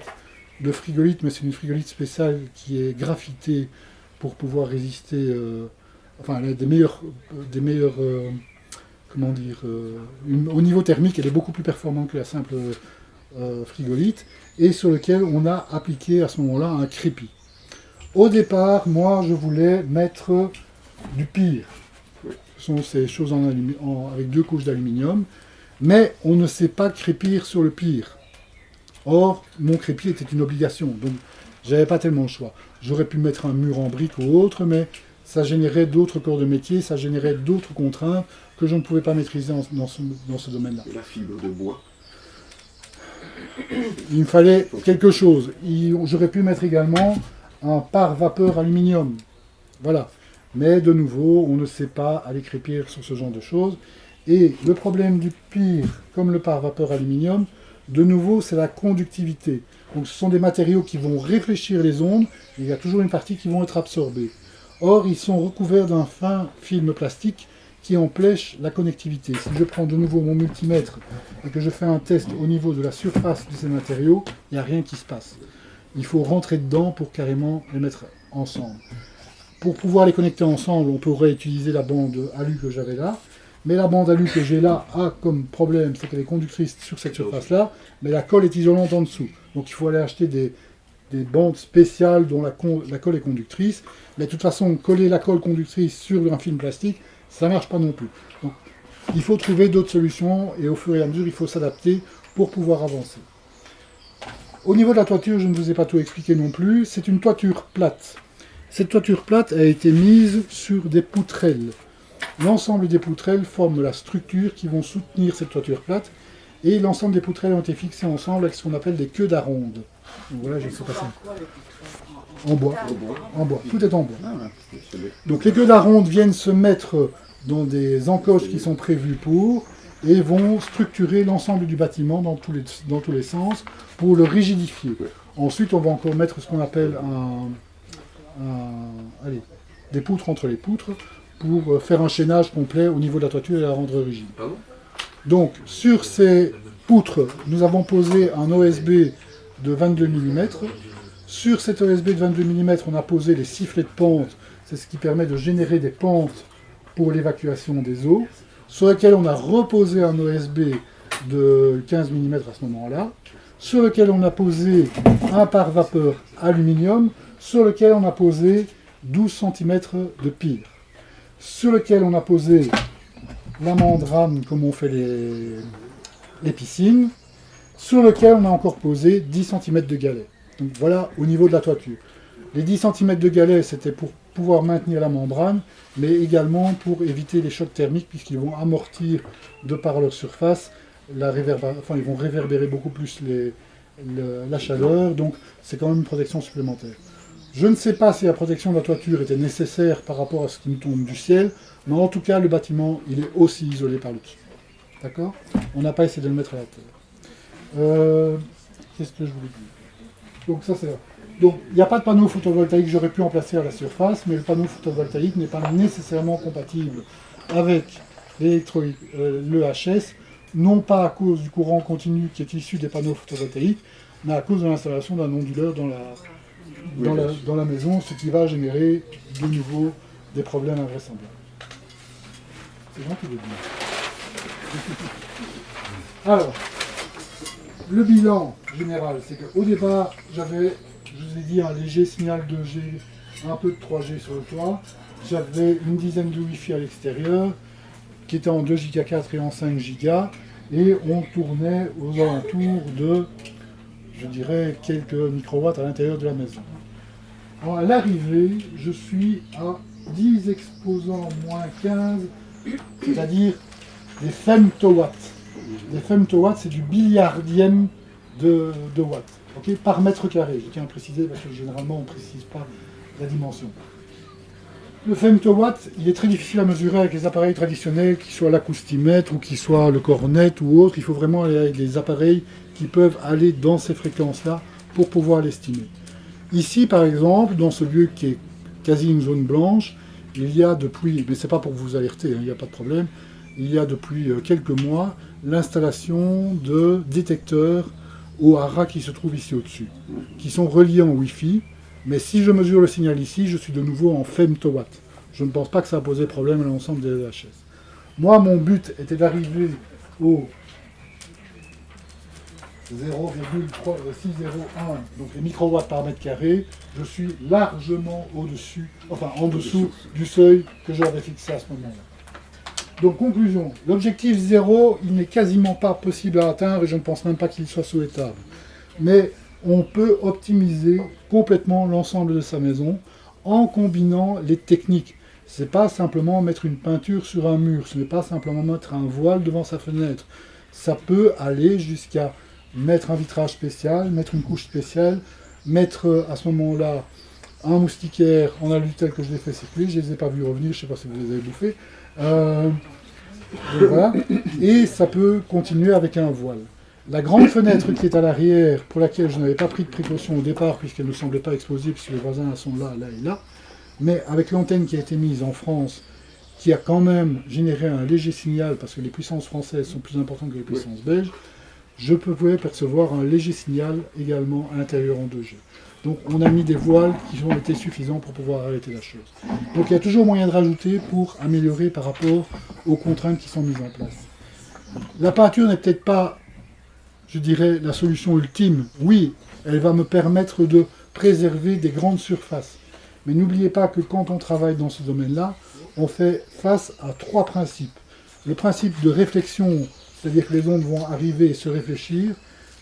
de frigolite, mais c'est une frigolite spéciale qui est graphitée pour pouvoir résister, enfin elle a des meilleurs comment dire, au niveau thermique elle est beaucoup plus performante que la simple frigolite, et sur lequel on a appliqué à ce moment-là un crépi. Au départ, moi je voulais mettre du pire. Ce sont ces choses avec 2 couches d'aluminium, mais on ne sait pas crépir sur le pire. Or, mon crépi était une obligation, donc j'avais pas tellement le choix. J'aurais pu mettre un mur en brique ou autre, mais ça générait d'autres corps de métier, ça générait d'autres contraintes que je ne pouvais pas maîtriser dans ce domaine-là.
Et la fibre de bois.
Il me fallait quelque chose. J'aurais pu mettre également un pare-vapeur aluminium. Voilà. Mais de nouveau, on ne sait pas aller crépir sur ce genre de choses. Et le problème du pire, comme le pare-vapeur aluminium, de nouveau, c'est la conductivité. Donc ce sont des matériaux qui vont réfléchir les ondes, et il y a toujours une partie qui vont être absorbées. Or, ils sont recouverts d'un fin film plastique qui empêche la connectivité. Si je prends de nouveau mon multimètre et que je fais un test au niveau de la surface de ces matériaux, il n'y a rien qui se passe. Il faut rentrer dedans pour carrément les mettre ensemble. Pour pouvoir les connecter ensemble, on pourrait utiliser la bande alu que j'avais là, mais la bande alu que j'ai là a comme problème, c'est qu'elle est conductrice sur cette surface-là, mais la colle est isolante en dessous. Donc il faut aller acheter des bandes spéciales dont la colle est conductrice, mais de toute façon, coller la colle conductrice sur un film plastique, ça ne marche pas non plus. Donc il faut trouver d'autres solutions, et au fur et à mesure, il faut s'adapter pour pouvoir avancer. Au niveau de la toiture, je ne vous ai pas tout expliqué non plus, c'est une toiture plate. Cette toiture plate a été mise sur des poutrelles. L'ensemble des poutrelles forment la structure qui vont soutenir cette toiture plate, et l'ensemble des poutrelles ont été fixées ensemble avec ce qu'on appelle des queues d'aronde. Donc voilà, je ne sais pas ça. En bois. En bois. Tout est en bois. Donc les queues d'aronde viennent se mettre dans des encoches qui sont prévues pour, et vont structurer l'ensemble du bâtiment dans tous les sens pour le rigidifier. Ensuite, on va encore mettre ce qu'on appelle des poutres entre les poutres pour faire un chaînage complet au niveau de la toiture et la rendre rigide. Donc, sur ces poutres, nous avons posé un OSB de 22 mm. Sur cet OSB de 22 mm, on a posé les sifflets de pente. C'est ce qui permet de générer des pentes pour l'évacuation des eaux. Sur lequel on a reposé un OSB de 15 mm à ce moment-là. Sur lequel on a posé un pare-vapeur aluminium. Sur lequel on a posé 12 cm de pire. Sur lequel on a posé la membrane comme on fait les piscines, sur lequel on a encore posé 10 cm de galets. Donc voilà au niveau de la toiture. Les 10 cm de galets, c'était pour pouvoir maintenir la membrane, mais également pour éviter les chocs thermiques, puisqu'ils vont amortir de par leur surface, ils vont réverbérer beaucoup plus la chaleur, donc c'est quand même une protection supplémentaire. Je ne sais pas si la protection de la toiture était nécessaire par rapport à ce qui nous tombe du ciel, mais en tout cas, le bâtiment, il est aussi isolé par le dessus. D'accord? On n'a pas essayé de le mettre à la terre. Qu'est-ce que je voulais dire? Donc ça, c'est là. Donc, il n'y a pas de panneau photovoltaïque, j'aurais pu en placer à la surface, mais le panneau photovoltaïque n'est pas nécessairement compatible avec le HS, non pas à cause du courant continu qui est issu des panneaux photovoltaïques, mais à cause de l'installation d'un onduleur dans la maison, ce qui va générer de nouveau des problèmes invraisemblables. C'est gentil de dire. Alors, le bilan général, c'est qu'au départ, j'avais, je vous ai dit, un léger signal 2G, un peu de 3G sur le toit. J'avais une dizaine de Wi-Fi à l'extérieur, qui était en 2 Go 4 et en 5 Go, et on tournait aux alentours de, je dirais, quelques microwatts à l'intérieur de la maison. Alors, à l'arrivée, je suis à 10 exposants moins 15, c'est-à-dire des femtowatts. Les femtowatts, c'est du billiardième de watts, okay, par mètre carré. Je tiens à préciser parce que généralement on ne précise pas la dimension. Le femtowatt, il est très difficile à mesurer avec les appareils traditionnels, qu'ils soient l'acoustimètre ou qu'ils soient le cornet ou autre. Il faut vraiment aller avec des appareils qui peuvent aller dans ces fréquences-là pour pouvoir l'estimer. Ici, par exemple, dans ce lieu qui est quasi une zone blanche, il y a depuis, mais ce n'est pas pour vous alerter, hein, il n'y a pas de problème, il y a depuis quelques mois l'installation de détecteurs au haras qui se trouvent ici au-dessus, qui sont reliés en Wi-Fi, mais si je mesure le signal ici, je suis de nouveau en femtowatt. Je ne pense pas que ça a posé problème à l'ensemble des EHS. Moi, mon but était d'arriver au 0,601, donc les microwatts par mètre carré. Je suis largement au-dessus, enfin en dessous du seuil que j'avais fixé à ce moment-là. Donc conclusion, l'objectif 0, il n'est quasiment pas possible à atteindre et je ne pense même pas qu'il soit souhaitable. Mais on peut optimiser complètement l'ensemble de sa maison en combinant les techniques. Ce n'est pas simplement mettre une peinture sur un mur, ce n'est pas simplement mettre un voile devant sa fenêtre. Ça peut aller jusqu'à mettre un vitrage spécial, mettre une couche spéciale, mettre à ce moment-là un moustiquaire en alu tel que je l'ai fait circuler, je ne les ai pas vus revenir, je ne sais pas si vous les avez bouffés. Donc voilà. Et ça peut continuer avec un voile. La grande fenêtre qui est à l'arrière, pour laquelle je n'avais pas pris de précaution au départ, puisqu'elle ne semblait pas explosive, puisque les voisins sont là, là et là, mais avec l'antenne qui a été mise en France, qui a quand même généré un léger signal, parce que les puissances françaises sont plus importantes que les puissances belges, je pouvais percevoir un léger signal également à l'intérieur en 2G. Donc on a mis des voiles qui ont été suffisants pour pouvoir arrêter la chose. Donc il y a toujours moyen de rajouter pour améliorer par rapport aux contraintes qui sont mises en place. La peinture n'est peut-être pas, je dirais, la solution ultime. Oui, elle va me permettre de préserver des grandes surfaces. Mais n'oubliez pas que quand on travaille dans ce domaine-là, on fait face à 3 principes. Le principe de réflexion, c'est-à-dire que les ondes vont arriver et se réfléchir.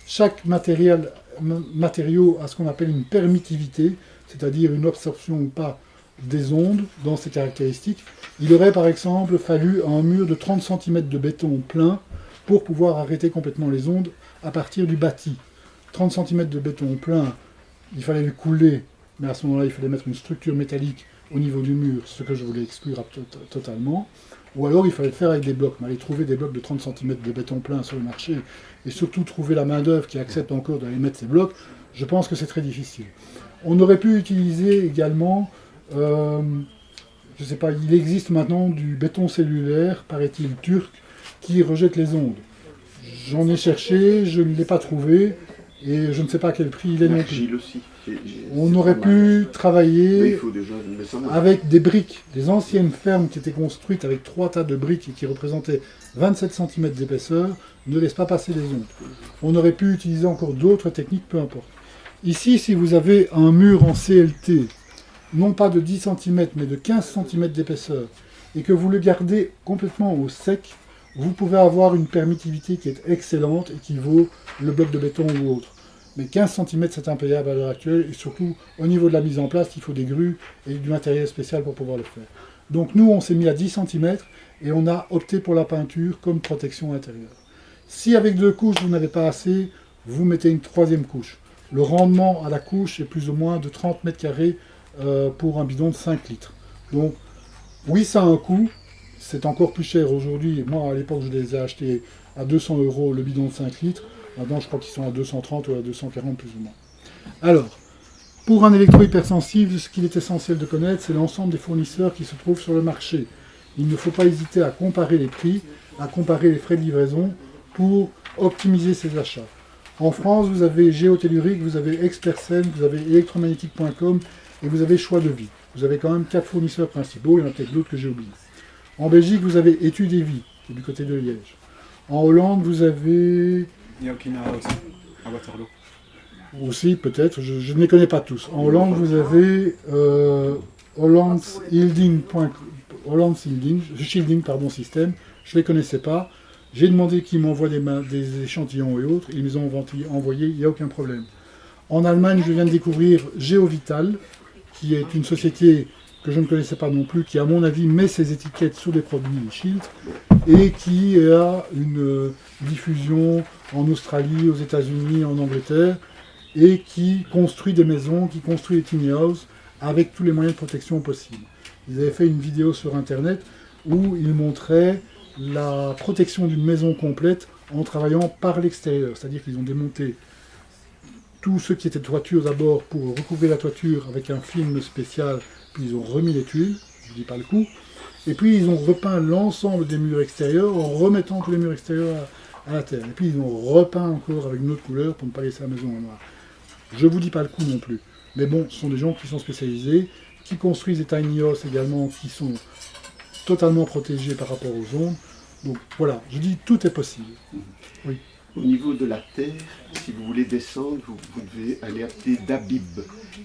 Chaque matériau a ce qu'on appelle une permittivité, c'est-à-dire une absorption ou pas des ondes dans ses caractéristiques. Il aurait par exemple fallu un mur de 30 cm de béton plein pour pouvoir arrêter complètement les ondes à partir du bâti. 30 cm de béton plein, il fallait le couler, mais à ce moment-là il fallait mettre une structure métallique au niveau du mur, ce que je voulais exclure totalement. Ou alors il fallait le faire avec des blocs, mais aller trouver des blocs de 30 cm de béton plein sur le marché, et surtout trouver la main-d'œuvre qui accepte encore d'aller mettre ces blocs, je pense que c'est très difficile. On aurait pu utiliser également, je ne sais pas, il existe maintenant du béton cellulaire, paraît-il turc, qui rejette les ondes. J'en ai cherché, je ne l'ai pas trouvé, et je ne sais pas à quel prix il est non plus.
Aussi.
On aurait pu travailler
il faut déjà
avec des briques, des anciennes fermes qui étaient construites avec 3 tas de briques et qui représentaient 27 cm d'épaisseur, ne laissent pas passer les ondes. On aurait pu utiliser encore d'autres techniques, peu importe. Ici, si vous avez un mur en CLT, non pas de 10 cm mais de 15 cm d'épaisseur, et que vous le gardez complètement au sec, vous pouvez avoir une permittivité qui est excellente et qui vaut le bloc de béton ou autre. Mais 15 cm c'est impayable à l'heure actuelle, et surtout au niveau de la mise en place, il faut des grues et du matériel spécial pour pouvoir le faire. Donc nous on s'est mis à 10 cm et on a opté pour la peinture comme protection intérieure. Si avec 2 couches vous n'avez pas assez, vous mettez une 3e couche. Le rendement à la couche est plus ou moins de 30 mètres carrés pour un bidon de 5 litres. Donc oui, ça a un coût, c'est encore plus cher aujourd'hui. Moi à l'époque je les ai achetés à 200 € le bidon de 5 litres. Maintenant je crois qu'ils sont à 230 ou à 240 plus ou moins. Alors, pour un électro-hypersensible, ce qu'il est essentiel de connaître, c'est l'ensemble des fournisseurs qui se trouvent sur le marché. Il ne faut pas hésiter à comparer les prix, à comparer les frais de livraison pour optimiser ses achats. En France, vous avez Géotellurique, vous avez Expersen, vous avez électromagnétique.com et vous avez Choix de Vie. Vous avez quand même 4 fournisseurs principaux, il y en a peut-être d'autres que j'ai oubliés. En Belgique, vous avez Études et Vie, qui est du côté de Liège. En Hollande, vous avez...
Il y a Okinawa aussi, à Waterloo.
Aussi, peut-être, je ne les connais pas tous. En Hollande, vous avez Shielding System, je ne les connaissais pas. J'ai demandé qu'ils m'envoient des échantillons et autres, ils me les ont envoyés, il n'y a aucun problème. En Allemagne, je viens de découvrir GeoVital, qui est une société que je ne connaissais pas non plus, qui à mon avis met ses étiquettes sur des produits Shield, et qui a une diffusion en Australie, aux États-Unis, en Angleterre, et qui construit des maisons, qui construit des tiny houses avec tous les moyens de protection possibles. Ils avaient fait une vidéo sur internet où ils montraient la protection d'une maison complète en travaillant par l'extérieur, c'est-à-dire qu'ils ont démonté tout ce qui était toiture d'abord pour recouvrir la toiture avec un film spécial, puis ils ont remis les tuiles, je ne dis pas le coup, et puis ils ont repeint l'ensemble des murs extérieurs en remettant tous les murs extérieurs à la terre. Et puis ils ont repeint encore avec une autre couleur pour ne pas laisser la maison en noir. Je ne vous dis pas le coup non plus. Mais bon, ce sont des gens qui sont spécialisés, qui construisent des tiny houses également, qui sont totalement protégés par rapport aux ondes. Donc voilà, je dis tout est possible. Oui.
Au niveau de la terre, si vous voulez descendre, vous devez aller appeler Dabib.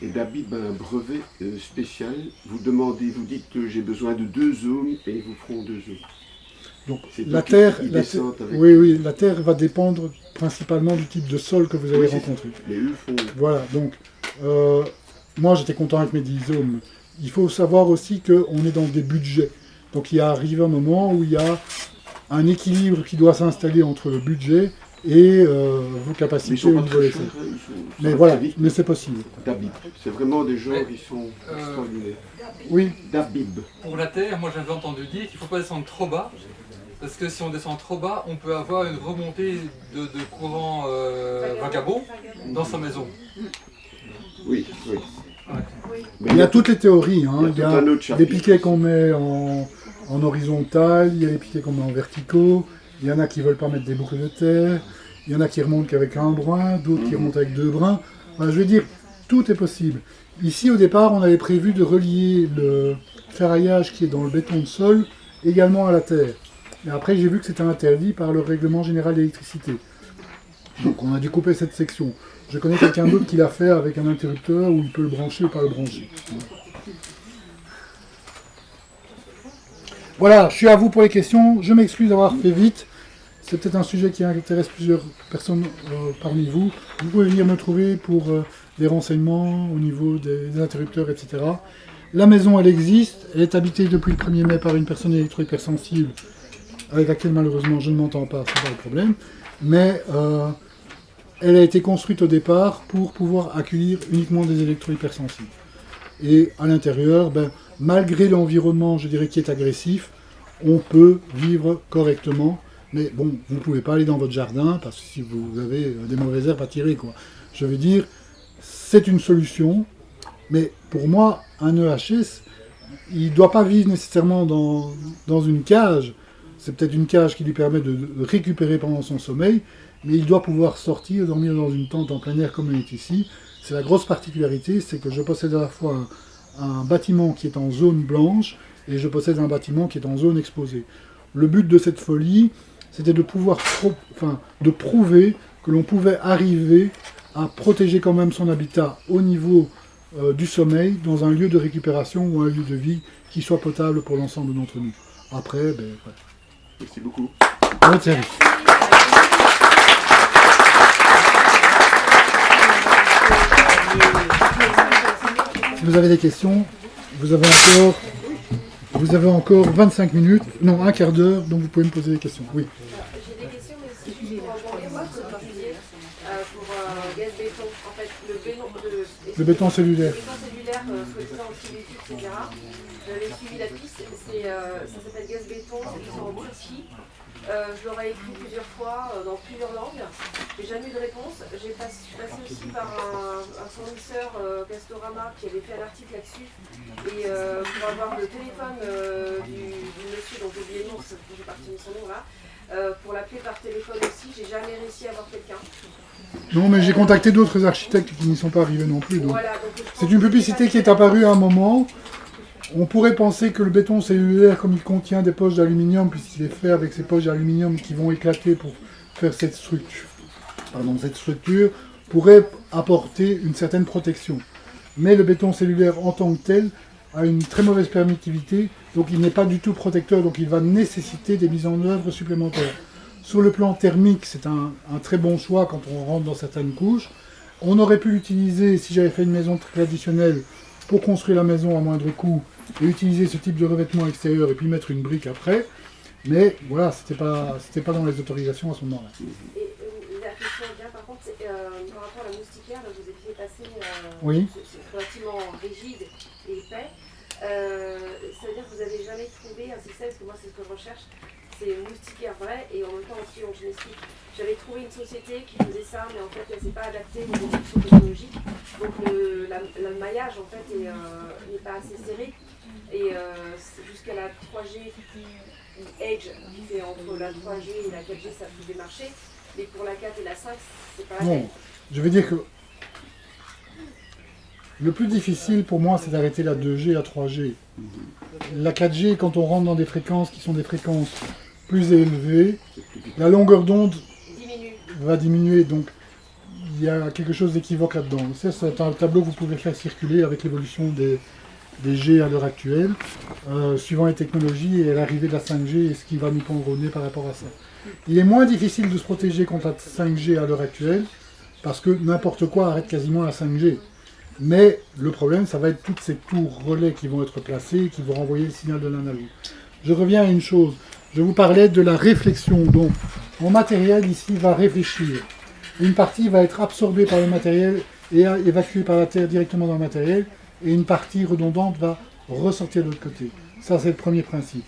Et Dabib a un brevet spécial. Vous demandez, vous dites que j'ai besoin de 2 ohms et ils vous feront 2 ohms.
Donc la terre, oui, la terre va dépendre principalement du type de sol que vous allez rencontrer.
Mais eux font...
Voilà, donc moi j'étais content avec mes 10 ohms. Il faut savoir aussi qu'on est dans des budgets. Donc il arrive un moment où il y a un équilibre qui doit s'installer entre le budget et vos capacités au niveau des terres. Mais voilà, mais c'est possible.
Dabib, c'est vraiment des gens qui sont extraordinaires.
Oui.
Dabib.
Pour la terre, moi j'avais entendu dire qu'il ne faut pas descendre trop bas, parce que si on descend trop bas, on peut avoir une remontée de courant vagabond dans sa maison.
Oui, oui.
Ouais.
Il y a toutes les théories. Hein.
Il y a
des piquets qu'on met en horizontal, il y a des piquets qu'on met en verticaux, il y en a qui ne veulent pas mettre des boucles de terre, il y en a qui remontent qu'avec un brin, d'autres qui remontent avec 2 brins. Enfin, je veux dire, tout est possible. Ici, au départ, on avait prévu de relier le ferraillage qui est dans le béton de sol également à la terre. Mais après, j'ai vu que c'était interdit par le règlement général d'électricité. Donc on a découpé cette section. Je connais quelqu'un d'autre qui l'a fait avec un interrupteur où il peut le brancher ou pas le brancher. Voilà, je suis à vous pour les questions. Je m'excuse d'avoir fait vite. C'est peut-être un sujet qui intéresse plusieurs personnes parmi vous. Vous pouvez venir me trouver pour des renseignements au niveau des interrupteurs, etc. La maison, elle existe. Elle est habitée depuis le 1er mai par une personne électro-hypersensible avec laquelle malheureusement je ne m'entends pas, c'est pas le problème. Mais elle a été construite au départ pour pouvoir accueillir uniquement des électro-hypersensibles. Et à l'intérieur, malgré l'environnement, je dirais, qui est agressif, on peut vivre correctement. Mais bon, vous ne pouvez pas aller dans votre jardin, parce que si vous avez des mauvaises herbes à tirer, quoi. Je veux dire, c'est une solution, mais pour moi, un EHS, il ne doit pas vivre nécessairement dans une cage. C'est peut-être une cage qui lui permet de récupérer pendant son sommeil, mais il doit pouvoir sortir, dormir dans une tente en plein air comme on est ici. C'est la grosse particularité, c'est que je possède à la fois un bâtiment qui est en zone blanche et je possède un bâtiment qui est en zone exposée. Le but de cette folie, c'était de pouvoir de prouver que l'on pouvait arriver à protéger quand même son habitat au niveau du sommeil dans un lieu de récupération ou un lieu de vie qui soit potable pour l'ensemble d'entre nous. Après, ouais.
Merci beaucoup.
Bon service. Si vous avez des questions, vous avez encore 25 minutes, non, un quart d'heure, donc vous pouvez me poser des questions. Oui.
J'ai des questions, mais aussi juste pour rebondir sur ce que vous disiez pour gaz béton. En fait,
Le béton cellulaire.
Le béton cellulaire, soi-disant anti-béton, etc. J'avais suivi la piste, ça s'appelle gaz béton, c'est en Turquie. Je leur ai écrit plusieurs fois dans plusieurs langues, j'ai jamais eu de réponse. Je suis passée aussi par un fournisseur Castorama qui avait fait un article là-dessus. Et pour avoir le téléphone du monsieur, donc j'ai oublié le nom, j'ai pas retenu son nom là, pour l'appeler par téléphone aussi, j'ai jamais réussi à avoir quelqu'un.
Non, mais j'ai contacté d'autres architectes qui n'y sont pas arrivés non plus.
Voilà,
c'est une publicité qui est apparue à un moment. On pourrait penser que le béton cellulaire, comme il contient des poches d'aluminium, puisqu'il est fait avec ces poches d'aluminium qui vont éclater pour faire cette structure, pourrait apporter une certaine protection. Mais le béton cellulaire en tant que tel a une très mauvaise permittivité, donc il n'est pas du tout protecteur, donc il va nécessiter des mises en œuvre supplémentaires. Sur le plan thermique, c'est un très bon choix quand on rentre dans certaines couches. On aurait pu l'utiliser, si j'avais fait une maison traditionnelle, pour construire la maison à moindre coût, et utiliser ce type de revêtement extérieur et puis mettre une brique après. Mais voilà, c'était pas dans les autorisations à ce moment-là.
Et la question vient par contre, c'est par rapport à la moustiquaire, là, vous étiez passé
Oui.
ce bâtiment rigide et épais. Ça veut dire que vous n'avez jamais trouvé un système, parce que moi c'est ce que je recherche, c'est une moustiquaire vraie et en même temps aussi je m'explique. J'avais trouvé une société qui faisait ça, mais en fait elle ne s'est pas adaptée aux évolutions technologiques. Donc le maillage en fait n'est pas assez serré. Et jusqu'à la 3G Edge, qui fait entre la 3G et la 4G, ça pouvait marcher. Mais pour la 4 et la 5, c'est pas la peine.
Non, je veux dire que le plus difficile pour moi, c'est d'arrêter la 2G et la 3G. La 4G, quand on rentre dans des fréquences qui sont des fréquences plus élevées, la longueur d'onde va diminuer. Donc, il y a quelque chose d'équivoque là-dedans. C'est un tableau que vous pouvez faire circuler avec l'évolution des G à l'heure actuelle, suivant les technologies et l'arrivée de la 5G et ce qui va nous pendre au nez par rapport à ça. Il est moins difficile de se protéger contre la 5G à l'heure actuelle, parce que n'importe quoi arrête quasiment la 5G. Mais le problème, ça va être toutes ces tours relais qui vont être placées et qui vont renvoyer le signal de l'un à l'autre. Je reviens à une chose. Je vous parlais de la réflexion. Donc, mon matériel ici va réfléchir. Une partie va être absorbée par le matériel et évacuée par la terre directement dans le matériel, et une partie redondante va ressortir de l'autre côté. Ça, c'est le premier principe.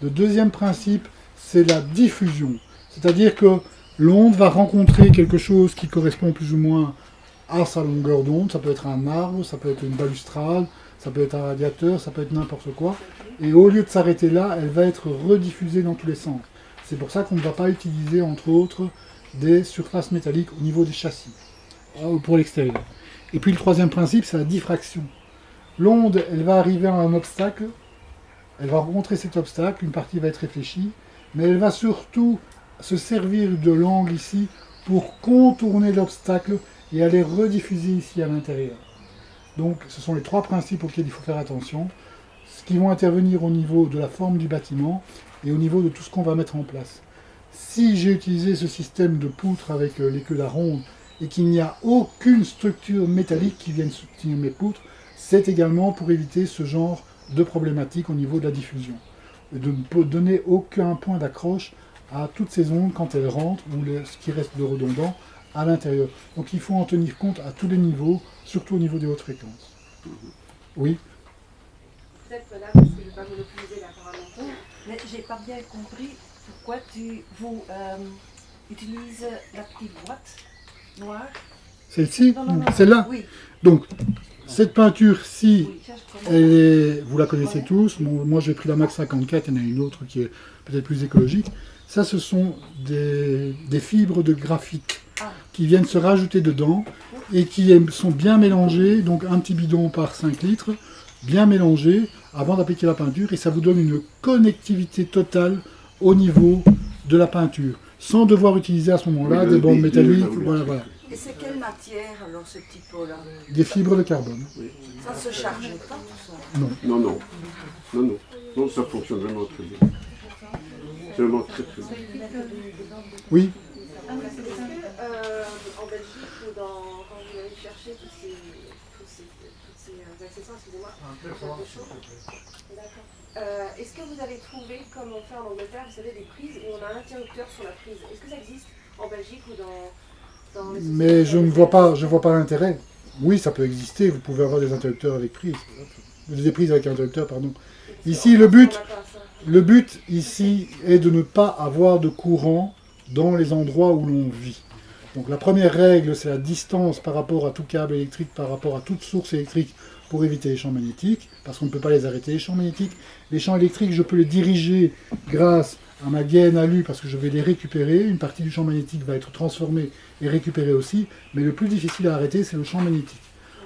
Le deuxième principe, c'est la diffusion. C'est-à-dire que l'onde va rencontrer quelque chose qui correspond plus ou moins à sa longueur d'onde. Ça peut être un arbre, ça peut être une balustrade, ça peut être un radiateur, ça peut être n'importe quoi. Et au lieu de s'arrêter là, elle va être rediffusée dans tous les sens. C'est pour ça qu'on ne va pas utiliser, entre autres, des surfaces métalliques au niveau des châssis, pour l'extérieur. Et puis le troisième principe, c'est la diffraction. L'onde, elle va arriver à un obstacle, elle va rencontrer cet obstacle, une partie va être réfléchie, mais elle va surtout se servir de l'angle ici pour contourner l'obstacle et aller rediffuser ici à l'intérieur. Donc ce sont les trois principes auxquels il faut faire attention, ce qui vont intervenir au niveau de la forme du bâtiment et au niveau de tout ce qu'on va mettre en place. Si j'ai utilisé ce système de poutres avec l'équeue à ronde et qu'il n'y a aucune structure métallique qui vienne soutenir mes poutres, c'est également pour éviter ce genre de problématique au niveau de la diffusion. Et de ne donner aucun point d'accroche à toutes ces ondes quand elles rentrent, ou ce qui reste de redondant, à l'intérieur. Donc il faut en tenir compte à tous les niveaux, surtout au niveau des hautes fréquences. Oui.
Peut-être là, parce que je ne vais pas monopoliser la parole.
Mais j'ai pas bien compris pourquoi vous utilisez la petite boîte noire.
Celle-ci?
Non.
Celle-là?
Oui.
Donc, cette peinture-ci,
Oui, ça, je connais.
vous la connaissez tous. Moi, j'ai pris la Max 54, il y en a une autre qui est peut-être plus écologique. Ça, ce sont des fibres de graphite qui viennent se rajouter dedans et qui sont bien mélangées, donc un petit bidon par 5 litres, bien mélangé avant d'appliquer la peinture, et ça vous donne une connectivité totale au niveau de la peinture, sans devoir utiliser à ce moment-là des bandes métalliques. Voilà.
Et c'est quelle matière alors ce petit pot-là?
Des fibres de carbone.
Ça se charge pas tout ça?
Non, ça fonctionne vraiment très bien. C'est vraiment très bien.
Oui.
Est-ce que en Belgique ou quand vous avez aller chercher toutes ces accessoires, excusez-moi. C'est un peu chaud. D'accord. Est-ce que vous avez trouvé, comme on fait en Angleterre, vous savez, des prises où on a un interrupteur sur la prise? Est-ce que ça existe en Belgique ou dans les sociétés?
Mais je ne vois pas l'intérêt. Oui, ça peut exister, vous pouvez avoir des interrupteurs avec prise. Des prises avec interrupteur, pardon. Ici, le but ici est de ne pas avoir de courant dans les endroits où l'on vit. Donc la première règle, c'est la distance par rapport à tout câble électrique, par rapport à toute source électrique pour éviter les champs magnétiques, parce qu'on ne peut pas les arrêter, les champs magnétiques. Les champs électriques, je peux les diriger grâce à ma gaine alu, parce que je vais les récupérer. Une partie du champ magnétique va être transformée et récupérée aussi, mais le plus difficile à arrêter, c'est le champ magnétique.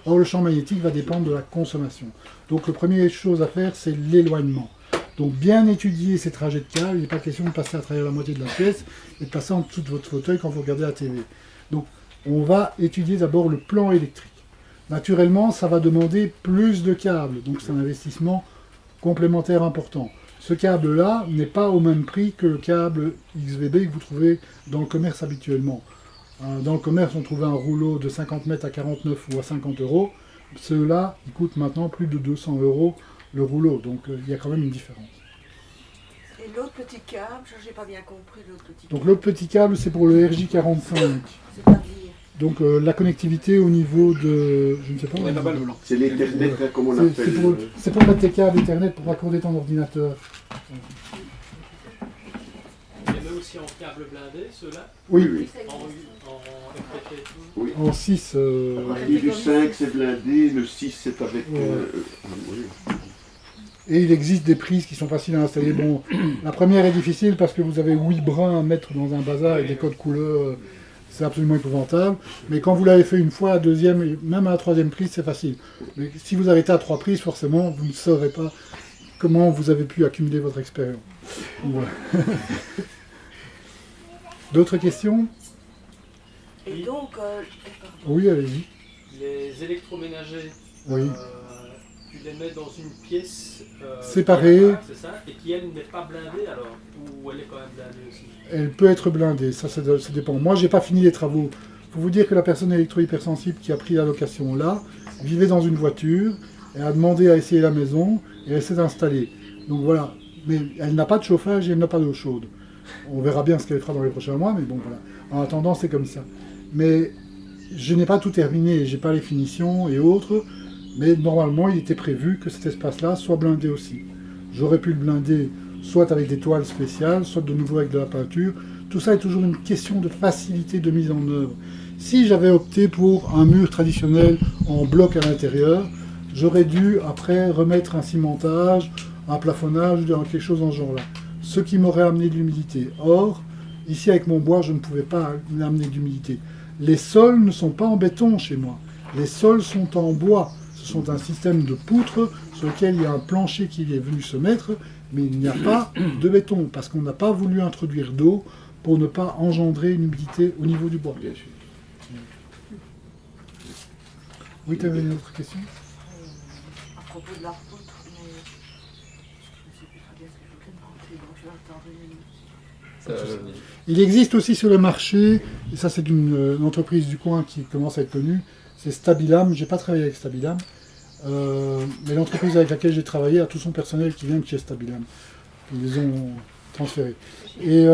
Or, le champ magnétique va dépendre de la consommation. Donc, la première chose à faire, c'est l'éloignement. Donc, bien étudier ces trajets de câble. Il n'est pas question de passer à travers la moitié de la pièce et de passer en dessous de votre fauteuil quand vous regardez la télé. Donc, on va étudier d'abord le plan électrique. Naturellement, ça va demander plus de câbles. Donc, c'est un investissement complémentaire important. Ce câble-là n'est pas au même prix que le câble XVB que vous trouvez dans le commerce habituellement. Dans le commerce, on trouvait un rouleau de 50 mètres à 49 ou à 50 euros. Ceux-là, ils coûtent maintenant plus de 200 euros le rouleau. Donc, il y a quand même une différence.
Et l'autre petit câble, je n'ai pas bien compris l'autre petit câble.
Donc, l'autre petit câble, c'est pour le RJ45.
C'est-à-dire
Donc, la connectivité au niveau de... Je ne sais pas.
C'est l'Ethernet, hein, comme on l'appelle.
C'est pour mettre tes câbles Ethernet pour raccorder ton ordinateur.
Il y en a aussi en câble blindé, ceux-là.
Oui.
En FTP.
Oui.
En 6.
À partir du 5, c'est blindé, le 6, c'est avec... oui.
Et il existe des prises qui sont faciles à installer. Bon, la première est difficile parce que vous avez 8 brins à mettre dans un bazar et des codes couleurs. C'est absolument épouvantable. Mais quand vous l'avez fait une fois, la deuxième, et même à la troisième prise, c'est facile. Mais si vous arrêtez à 3 prises, forcément, vous ne saurez pas comment vous avez pu accumuler votre expérience. Voilà. D'autres questions?
Et donc,
Oui, allez-y.
Les électroménagers,
Oui.
tu les mets dans une pièce
séparée.
C'est ça, et qui elle n'est pas blindée alors, ou elle est quand même blindée aussi?
Elle peut être blindée, ça dépend. Moi, j'ai pas fini les travaux. Il faut vous dire que la personne électro-hypersensible qui a pris la location là, vivait dans une voiture, et a demandé à essayer la maison, et elle s'est installée. Donc voilà. Mais elle n'a pas de chauffage et elle n'a pas d'eau chaude. On verra bien ce qu'elle fera dans les prochains mois, mais bon, voilà. En attendant, c'est comme ça. Mais je n'ai pas tout terminé, j'ai pas les finitions et autres, mais normalement, il était prévu que cet espace-là soit blindé aussi. J'aurais pu le blinder soit avec des toiles spéciales, soit de nouveau avec de la peinture. Tout ça est toujours une question de facilité de mise en œuvre. Si j'avais opté pour un mur traditionnel en bloc à l'intérieur, j'aurais dû après remettre un cimentage, un plafonnage, quelque chose dans ce genre-là. Ce qui m'aurait amené de l'humidité. Or, ici avec mon bois, je ne pouvais pas amener de l'humidité. Les sols ne sont pas en béton chez moi. Les sols sont en bois. Ce sont un système de poutres sur lequel il y a un plancher qui est venu se mettre, mais il n'y a pas de béton, parce qu'on n'a pas voulu introduire d'eau pour ne pas engendrer une humidité au niveau du bois.
Bien sûr.
Oui, tu avais une autre question?
à propos de la poutre, mais je ne sais plus très bien ce que je voulais demander, donc je vais attendre une minute.
Il existe aussi sur le marché, et ça c'est une entreprise du coin qui commence à être connue, c'est Stabilam. Je n'ai pas travaillé avec Stabilam, mais l'entreprise avec laquelle j'ai travaillé a tout son personnel qui vient de chez Stabilam. Ils les ont transférés. Et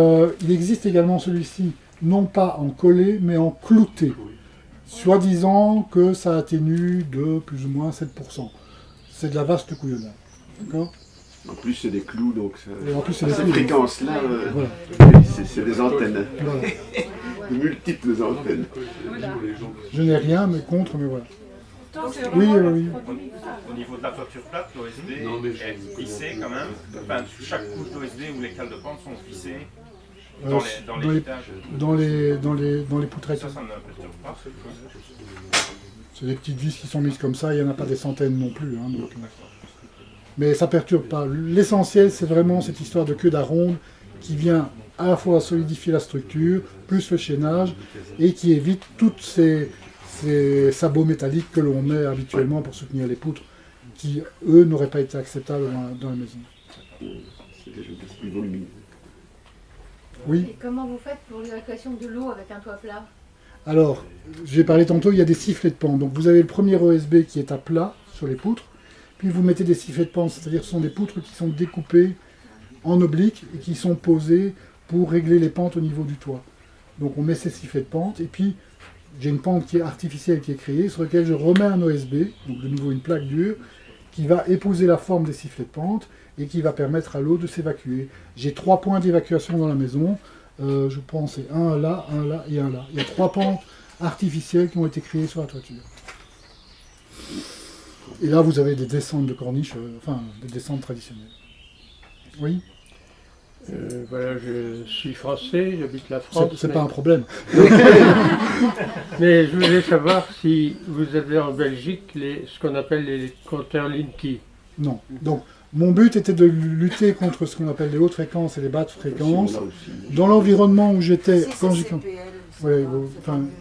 il existe également celui-ci, non pas en collé, mais en clouté, soi-disant que ça atténue de plus ou moins 7%. C'est de la vaste couillonnade. D'accord ?
En plus, c'est des clous, donc
Et en plus, c'est des
ces
clous.
fréquences-là,
Voilà.
c'est des antennes.
Voilà.
De multiples antennes.
Je n'ai rien mais contre, mais voilà.
C'est
Oui,
vraiment
oui.
le produit.
Au niveau de la toiture plate, l'OSB est vissé quand même. Enfin, chaque couche d'OSB où les cales de pente sont vissées dans
les poutrettes.
Ça ne me perturbe pas.
C'est des petites vis qui sont mises comme ça, il n'y en a pas des centaines non plus. Hein, donc, mais ça ne perturbe pas. L'essentiel, c'est vraiment cette histoire de queue d'aronde qui vient à la fois solidifier la structure, plus le chaînage, et qui évite toutes ces sabots métalliques que l'on met habituellement pour soutenir les poutres, qui, eux, n'auraient pas été acceptables dans la maison.
C'est déjà plus volumineux.
Oui.
Et comment vous faites pour l'évacuation de l'eau avec un toit plat?
Alors, j'ai parlé tantôt, il y a des sifflets de pente. Donc vous avez le premier OSB qui est à plat sur les poutres, puis vous mettez des sifflets de pente, c'est-à-dire que ce sont des poutres qui sont découpées en oblique et qui sont posées pour régler les pentes au niveau du toit. Donc on met ces sifflets de pente, et puis j'ai une pente qui est artificielle qui est créée, sur laquelle je remets un OSB, donc de nouveau une plaque dure, qui va épouser la forme des sifflets de pente et qui va permettre à l'eau de s'évacuer. J'ai 3 points d'évacuation dans la maison, je pense c'est un là et un là. Il y a 3 pentes artificielles qui ont été créées sur la toiture. Et là vous avez des descentes de corniches, enfin des descentes traditionnelles. Oui.
Voilà, je suis français, j'habite la France.
C'est pas un problème.
Mais je voulais savoir si vous avez en Belgique ce qu'on appelle les compteurs Linky.
Non. Donc, mon but était de lutter contre ce qu'on appelle les hautes fréquences et les basses fréquences. Dans l'environnement où j'étais,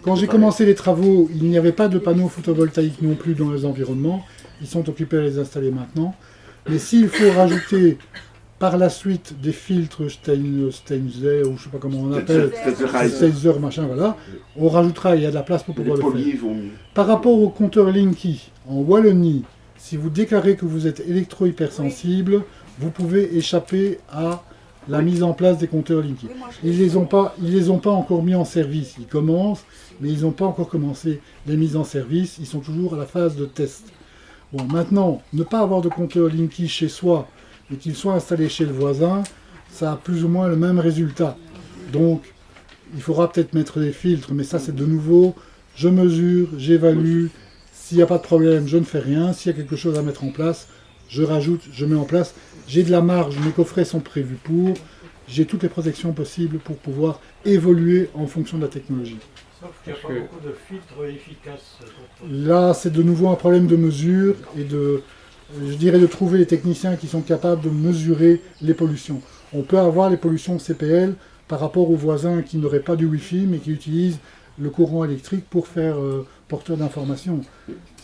quand j'ai commencé les travaux, il n'y avait pas de panneaux photovoltaïques non plus dans les environnements. Ils sont occupés à les installer maintenant. Mais s'il faut rajouter par la suite des filtres Steinzer, ou je ne sais pas comment on appelle, Steinzer, machin, voilà, on rajoutera, il y a de la place pour pouvoir le faire. Par rapport au compteur Linky, en Wallonie, si vous déclarez que vous êtes électro-hypersensible, vous pouvez échapper à la mise en place des compteurs Linky. Ils les ont pas encore mis en service, ils commencent, mais ils n'ont pas encore commencé les mises en service, ils sont toujours à la phase de test. Bon, maintenant, ne pas avoir de compteur Linky chez soi, et qu'il soit installé chez le voisin, ça a plus ou moins le même résultat. Donc, il faudra peut-être mettre des filtres, mais ça c'est de nouveau, je mesure, j'évalue, s'il n'y a pas de problème, je ne fais rien, s'il y a quelque chose à mettre en place, je rajoute, je mets en place, j'ai de la marge, mes coffrets sont prévus pour, j'ai toutes les protections possibles pour pouvoir évoluer en fonction de la technologie.
Sauf qu'il n'y a pas beaucoup de filtres efficaces.
Là, c'est de nouveau un problème de mesure et je dirais de trouver les techniciens qui sont capables de mesurer les pollutions. On peut avoir les pollutions CPL par rapport aux voisins qui n'auraient pas du Wi-Fi mais qui utilisent le courant électrique pour faire porteur d'informations.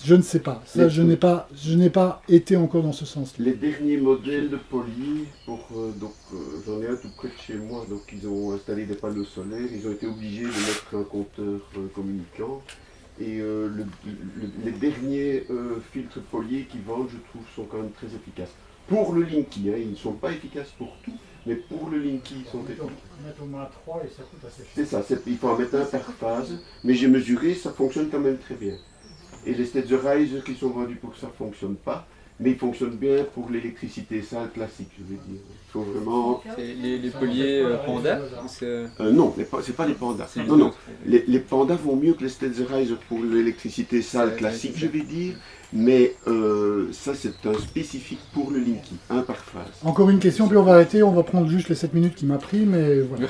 Je ne sais pas. Ça, je n'ai pas été encore dans ce sens-là.
Les derniers modèles de Poly, j'en ai un tout près de chez moi, donc ils ont installé des panneaux solaires, ils ont été obligés de mettre un compteur communicant. Et les derniers filtres Poly qui vendent, je trouve, sont quand même très efficaces. Pour le Linky, hein, ils ne sont pas efficaces pour tout, mais pour le Linky, ils sont efficaces.
Mettre au moins 3 et ça coûte assez cher.
C'est ça, il faut en mettre un par phase, mais j'ai mesuré, ça fonctionne quand même très bien. Et les Stetserizer qui sont vendus pour ça ne fonctionnent pas, mais ils fonctionnent bien pour l'électricité sale classique, je veux dire. Il faut vraiment...
C'est les poliers pandas
non, c'est pas les pandas. Non. Les pandas vont mieux que les Stetserizer pour l'électricité sale classique, je vais dire. Mais ça, c'est un spécifique pour le Linky, un par phase.
Encore une question, puis on va arrêter. On va prendre juste les 7 minutes qui m'a pris, mais voilà.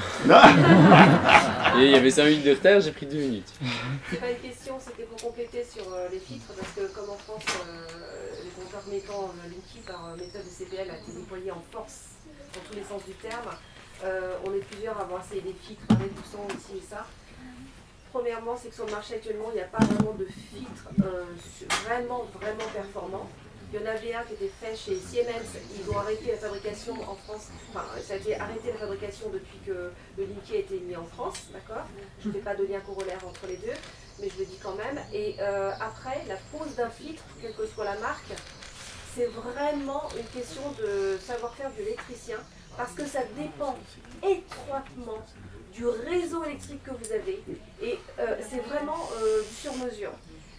Et il y avait 5 minutes de retard, j'ai pris 2 minutes.
C'est pas une question, c'était pour compléter sur les filtres, parce que comme en France, les compteurs mettant Linky par méthode de CPL a été déployé en force, dans tous les sens du terme, on est plusieurs à avoir essayé des filtres réduisants ici et ça. Premièrement, c'est que sur le marché actuellement, il n'y a pas vraiment de filtre vraiment performant. Il y en avait un qui était fait chez Siemens, ils ont arrêté la fabrication en France, enfin ça a été arrêté la fabrication depuis que le Linky a été mis en France, d'accord? Je ne fais pas de lien corollaire entre les deux, mais je le dis quand même. Et après, la pose d'un filtre, quelle que soit la marque, c'est vraiment une question de savoir-faire de l'électricien, parce que ça dépend étroitement du réseau électrique que vous avez, et c'est vraiment du sur-mesure.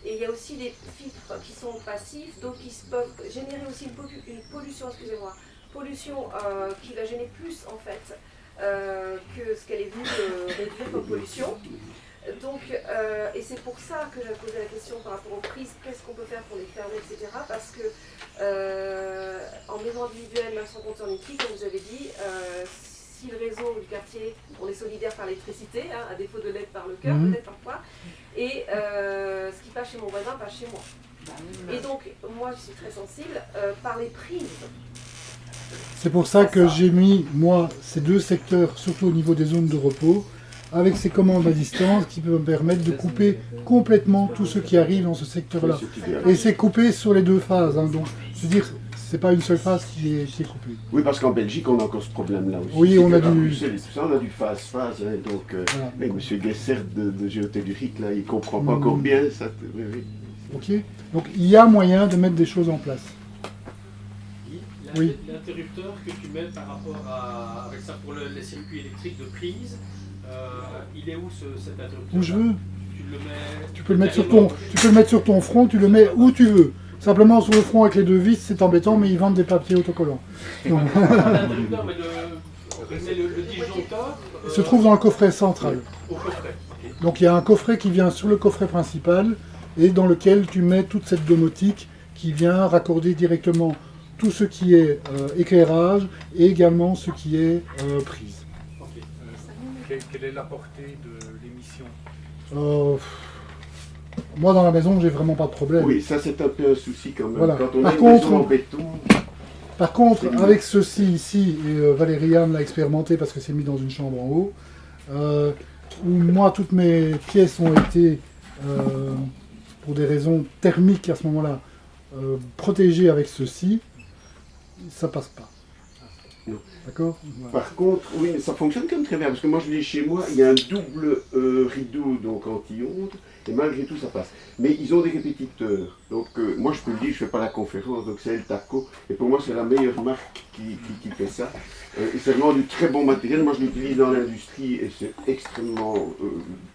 Et il y a aussi des filtres qui sont passifs, donc qui peuvent générer aussi une pollution, pollution qui va gêner plus en fait que ce qu'elle est venue réduire comme pollution. Donc, et c'est pour ça que j'ai posé la question par rapport aux prises, qu'est-ce qu'on peut faire pour les fermer, etc. Parce que en maison individuelle, même sans compteur Linky, comme vous avez dit, si le réseau du quartier, on est solidaire par l'électricité, hein, à défaut de l'aide par le cœur, peut-être parfois, et ce qui passe chez mon voisin passe chez moi. Et donc, moi, je suis très sensible par les prises.
C'est pour ça que j'ai mis, moi, ces 2 secteurs, surtout au niveau des zones de repos, avec ces commandes à distance qui peuvent me permettre de couper complètement tout ce qui arrive dans ce secteur-là. Et c'est coupé sur les 2 phases. Hein, donc, je veux dire, c'est pas une seule face qui est coupée.
Oui, parce qu'en Belgique, on a encore ce problème-là aussi.
Oui, on a du...
Bruxelles, ça, on a du phase-phase. Hein, donc,
Voilà.
mais M. Guessert de Géotellurique, là, il comprend pas encore bien ça. Oui, oui.
Ok. Donc il y a moyen de mettre des choses en place. Oui.
L'interrupteur que tu mets par rapport à avec ça pour les circuits électriques de prise, il est où cet interrupteur?
Où je veux.
Tu le mets.
Tu peux le mettre sur ton front, tu le mets où tu veux. Simplement sur le front avec les deux vis, c'est embêtant, mais ils vendent des papiers autocollants. Donc,
L'interrupteur, mais le disjoncteur.
il se trouve dans le coffret central.
Au coffret. Ok.
Donc il y a un coffret qui vient sur le coffret principal et dans lequel tu mets toute cette domotique qui vient raccorder directement tout ce qui est éclairage et également ce qui est prise.
Quelle est la portée de l'émission?
Moi dans la maison j'ai vraiment pas de problème.
Oui, ça c'est un peu un souci quand même.
Voilà.
Quand on a une maison en béton...
Par contre, avec ceci ici, et Valériane l'a expérimenté parce que c'est mis dans une chambre en haut, où moi toutes mes pièces ont été, pour des raisons thermiques à ce moment-là, protégées avec ceci, ça passe pas.
Non.
D'accord?
Par contre, oui, mais ça fonctionne quand même très bien, parce que moi je l'ai chez moi, il y a un double rideau donc anti-ondes, et malgré tout ça passe. Mais ils ont des répétiteurs, donc moi je peux le dire, je fais pas la conférence, donc c'est El Taco, et pour moi c'est la meilleure marque qui fait ça. Et c'est vraiment du très bon matériel, moi je l'utilise dans l'industrie, et c'est extrêmement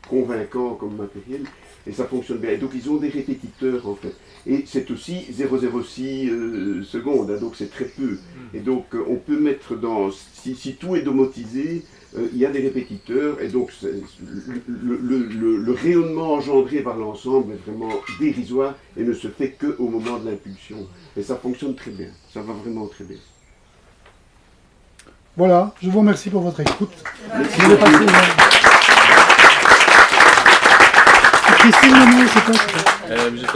convaincant comme matériel, et ça fonctionne bien. Et donc ils ont des répétiteurs en fait. Et c'est aussi 0,06 secondes, hein, donc c'est très peu. Et donc on peut mettre dans, si tout est domotisé, il y a des répétiteurs, et donc le rayonnement engendré par l'ensemble est vraiment dérisoire et ne se fait qu'au moment de l'impulsion. Et ça fonctionne très bien, ça va vraiment très bien.
Voilà, je vous remercie pour votre écoute.
Merci.
Je vais passer, Christine, maintenant, c'est quoi?